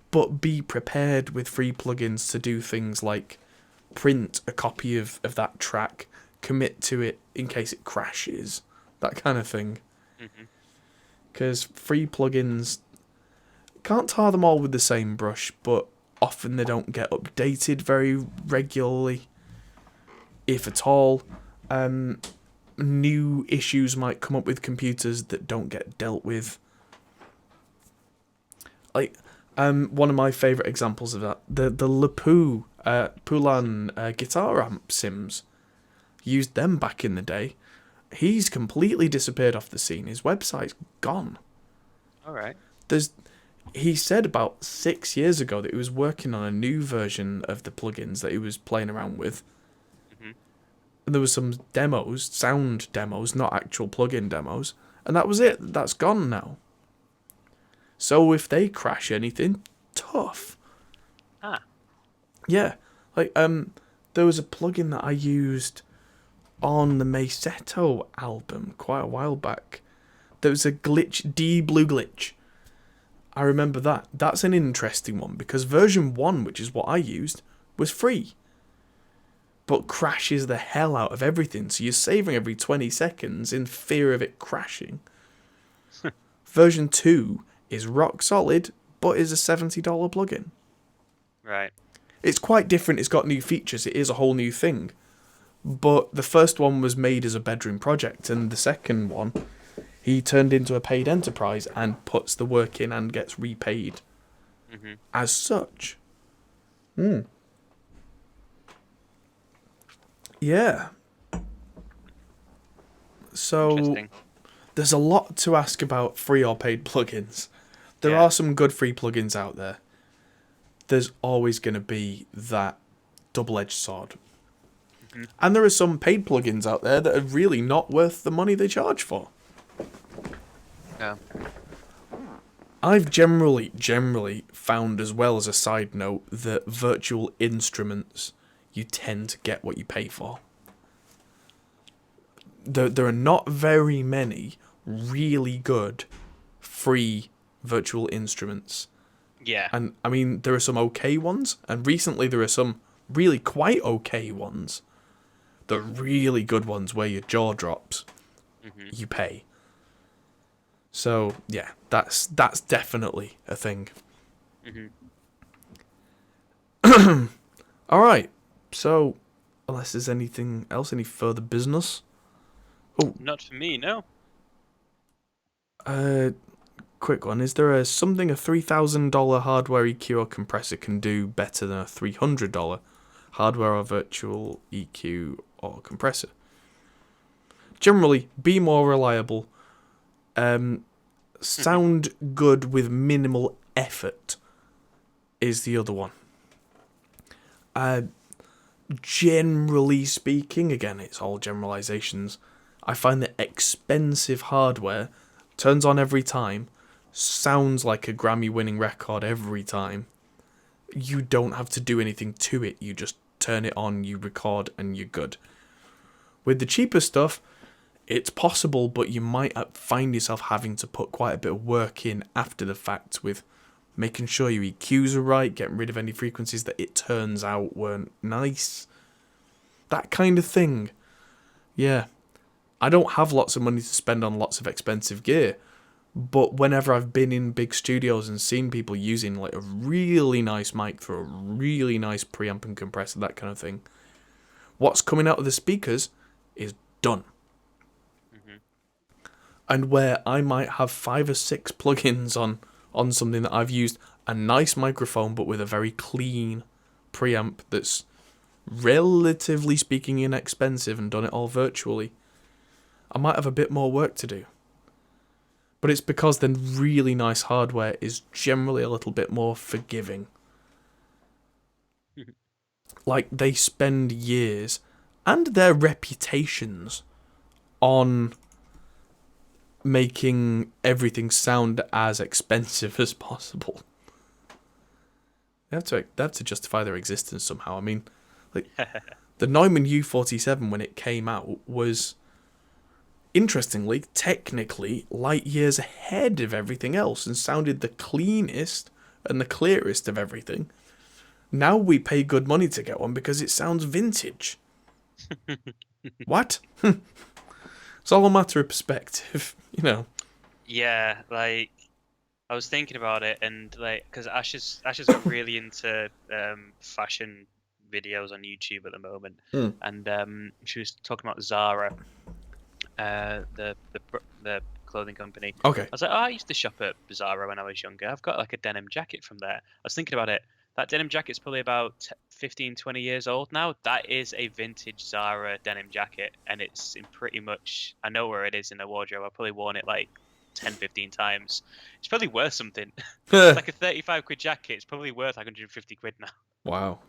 But be prepared with free plugins to do things like print a copy of that track, commit to it in case it crashes, that kind of thing. Because free plugins, can't tar them all with the same brush, but often they don't get updated very regularly, if at all. New issues might come up with computers that don't get dealt with. Like, one of my favourite examples of that, the Lepu Poulan guitar amp sims, used them back in the day. He's completely disappeared off the scene. His website's gone. All right. He said about 6 years ago that he was working on a new version of the plugins that he was playing around with. And there was some demos, sound demos, not actual plugin demos. And that was it. That's gone now. So if they crash anything, tough. Yeah. Like, there was a plugin that I used on the Mayseto album quite a while back. There was a glitch, D-Blue glitch. I remember that. That's an interesting one because version 1, which is what I used, was free. But crashes the hell out of everything, so you're saving every 20 seconds in fear of it crashing. Version 2 is rock solid, but is a $70 plugin. Right. It's quite different, it's got new features, it is a whole new thing. But the first one was made as a bedroom project, and the second one, he turned into a paid enterprise and puts the work in and gets repaid as such. Yeah. So there's a lot to ask about free or paid plugins. There are some good free plugins out there. There's always going to be that double-edged sword. And there are some paid plugins out there that are really not worth the money they charge for. Yeah. I've generally found, as well as a side note, that virtual instruments, you tend to get what you pay for. There are not very many really good free virtual instruments. Yeah. And, I mean, there are some okay ones, and recently there are some really quite okay ones. The really good ones where your jaw drops, you pay. So, yeah, that's definitely a thing. Alright, so, unless there's anything else, any further business? Oh. Not for me, no. Quick one. Is there something a $3,000 hardware EQ or compressor can do better than a $300 hardware or virtual EQ or compressor? Generally, be more reliable. Sound good with minimal effort is the other one. Generally speaking, again, it's all generalizations, I find that expensive hardware turns on every time, sounds like a Grammy-winning record every time. You don't have to do anything to it. You just turn it on, you record, and you're good. With the cheaper stuff, it's possible, but you might find yourself having to put quite a bit of work in after the fact with making sure your EQs are right, getting rid of any frequencies that it turns out weren't nice. That kind of thing. Yeah. I don't have lots of money to spend on lots of expensive gear, but whenever I've been in big studios and seen people using like a really nice mic through a really nice preamp and compressor, that kind of thing, what's coming out of the speakers is done. And where I might have 5 or 6 plugins on something that I've used a nice microphone but with a very clean preamp that's relatively speaking inexpensive and done it all virtually, I might have a bit more work to do. But it's because the really nice hardware is generally a little bit more forgiving. Like, they spend years and their reputations on making everything sound as expensive as possible. They have to justify their existence somehow. I mean, like, the Neumann U47, when it came out, was, interestingly, technically, light years ahead of everything else and sounded the cleanest and the clearest of everything. Now we pay good money to get one because it sounds vintage. What? It's all a matter of perspective, you know. Yeah, like I was thinking about it, and like because Ash's got really into fashion videos on YouTube at the moment, and she was talking about Zara, the clothing company. Okay. I was like, oh, I used to shop at Zara when I was younger. I've got like a denim jacket from there. I was thinking about it. That denim jacket's probably about 15, 20 years old now. That is a vintage Zara denim jacket, and it's in pretty much, I know where it is in the wardrobe. I've probably worn it like 10, 15 times. It's probably worth something. It's like a 35 quid jacket. It's probably worth like 150 quid now. Wow.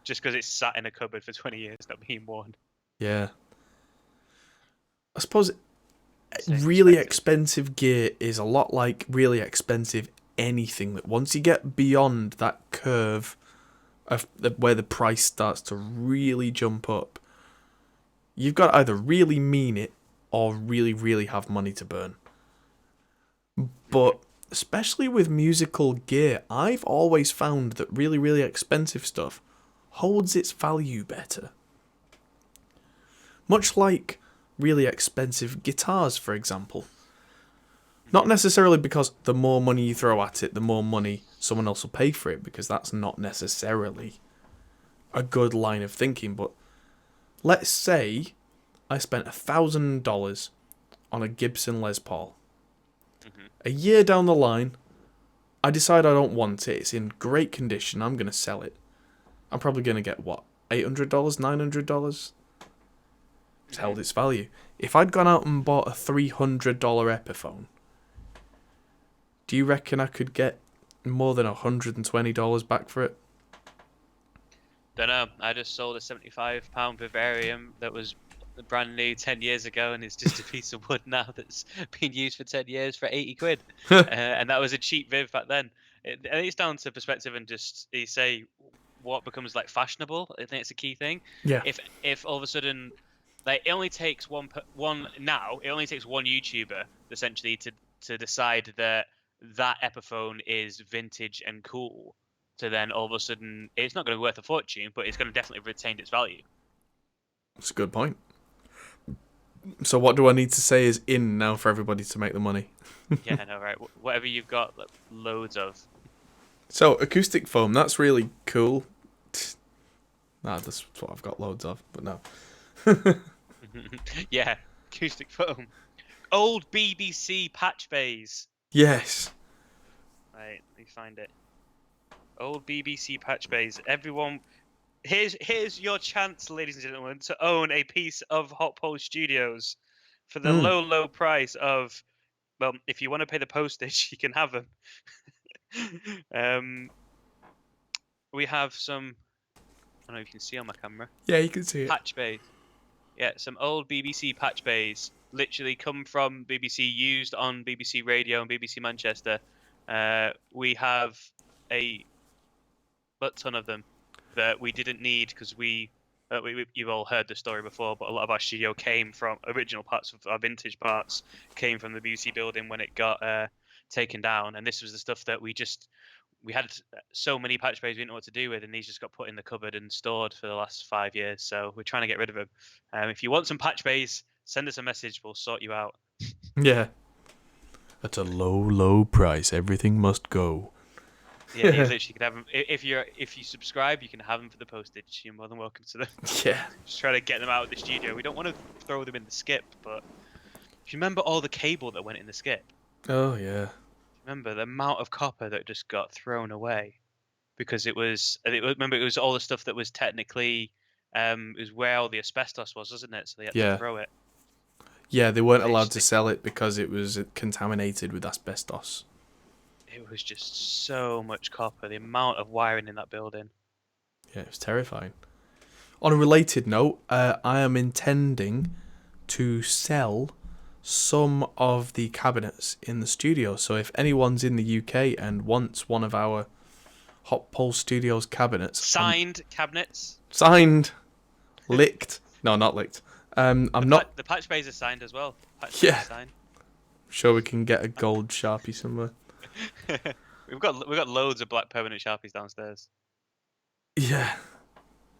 Just because it's sat in a cupboard for 20 years not being worn. Yeah. I suppose really expensive gear is a lot like really expensive anything, that once you get beyond that curve of where the price starts to really jump up, you've got to either really mean it or really, really have money to burn. But especially with musical gear, I've always found that really, really expensive stuff holds its value better. Much like really expensive guitars, for example. Not necessarily because the more money you throw at it, the more money someone else will pay for it, because that's not necessarily a good line of thinking. But let's say I spent $1,000 on a Gibson Les Paul. A year down the line, I decide I don't want it. It's in great condition. I'm going to sell it. I'm probably going to get, what, $800, $900? It's held its value. If I'd gone out and bought a $300 Epiphone, do you reckon I could get more than $120 back for it? Don't know. I just sold a £75 Vivarium that was brand new 10 years ago, and it's just a piece of wood now that's been used for 10 years for 80 quid. And that was a cheap Viv back then. It's down to perspective, and just you say what becomes like fashionable. I think it's a key thing. Yeah. If all of a sudden, like, it only takes one YouTuber essentially to decide that Epiphone is vintage and cool, to then all of a sudden it's not going to be worth a fortune, but it's going to definitely retain its value. That's a good point. So what do I need to say is in now for everybody to make the money? Yeah, I know, right? Whatever you've got, like, loads of. So acoustic foam, that's really cool. Nah, that's what I've got loads of, but no. Yeah, acoustic foam. Old BBC patch bays. Yes. Right, let me find it. Old BBC patch bays. Everyone, here's your chance, ladies and gentlemen, to own a piece of Hot Pole Studios for the low price of, well, if you want to pay the postage, you can have them. We have some. I don't know if you can see on my camera. Yeah, you can see it. Patch bays. Yeah, some old BBC patch bays. Literally come from BBC, used on BBC Radio and BBC Manchester. We have a ton of them that we didn't need because you've all heard the story before, but a lot of our studio came from original parts of our vintage parts came from the BBC building when it got taken down, and this was the stuff that we had so many patch bays we didn't know what to do with, and these just got put in the cupboard and stored for the last 5 years. So we're trying to get rid of them. If you want some patch bays, send us a message. We'll sort you out. Yeah. At a low, low price, everything must go. Yeah, you literally can have them. If you subscribe, you can have them for the postage. You're more than welcome to them. Yeah. Just try to get them out of the studio. We don't want to throw them in the skip, but if you remember all the cable that went in the skip, Oh, yeah. remember the amount of copper that just got thrown away because remember it was all the stuff that was technically it was where all the asbestos was, wasn't it? So they had Yeah. to throw it. Yeah, they weren't They allowed just- to sell it because it was contaminated with asbestos. It was just so much copper. The amount of wiring in that building. Yeah, it was terrifying. On a related note, I am intending to sell some of the cabinets in the studio. So if anyone's in the UK and wants one of our Hot Pole Studios cabinets... Signed cabinets. Signed. Licked. No, not licked. I'm not... The patch bays are signed as well. Yeah. Signed. Sure we can get a gold Sharpie somewhere. we've got loads of black permanent Sharpies downstairs. Yeah.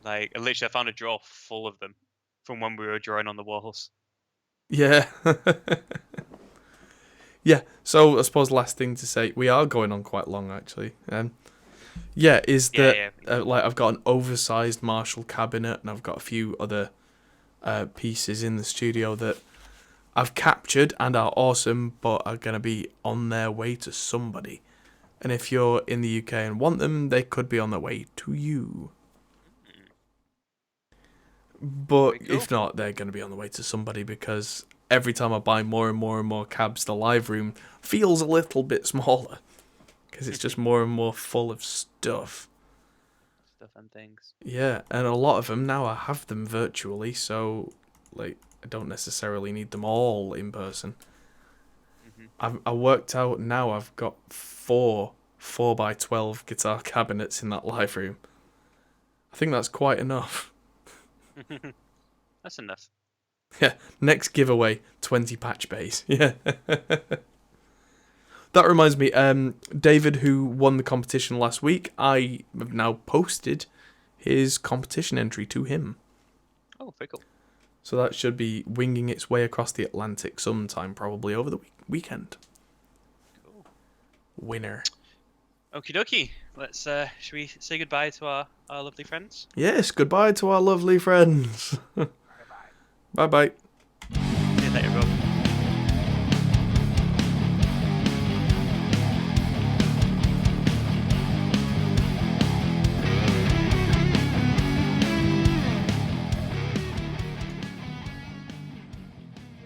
Like literally, I found a drawer full of them from when we were drawing on the walls. Yeah. Yeah, so I suppose last thing to say, we are going on quite long actually. Is that like I've got an oversized Marshall cabinet and I've got a few other pieces in the studio that I've captured and are awesome, but are going to be on their way to somebody. And if you're in the UK and want them, they could be on their way to you. But Very cool. if not, they're going to be on the way to somebody because every time I buy more and more and more cabs, the live room feels a little bit smaller because it's just more and more full of stuff. Stuff and things. Yeah, and a lot of them now I have them virtually, so like I don't necessarily need them all in person. I worked out now I've got 4x12 guitar cabinets in that live room. I think that's quite enough. That's enough. Yeah, next giveaway, 20 patch bays. Yeah. That reminds me, David, who won the competition last week, I have now posted his competition entry to him. Oh, very cool. So that should be winging its way across the Atlantic sometime, probably over the weekend. Cool. Winner. Okie dokie. Let's should we say goodbye to our lovely friends? Yes, goodbye to our lovely friends. Bye-bye.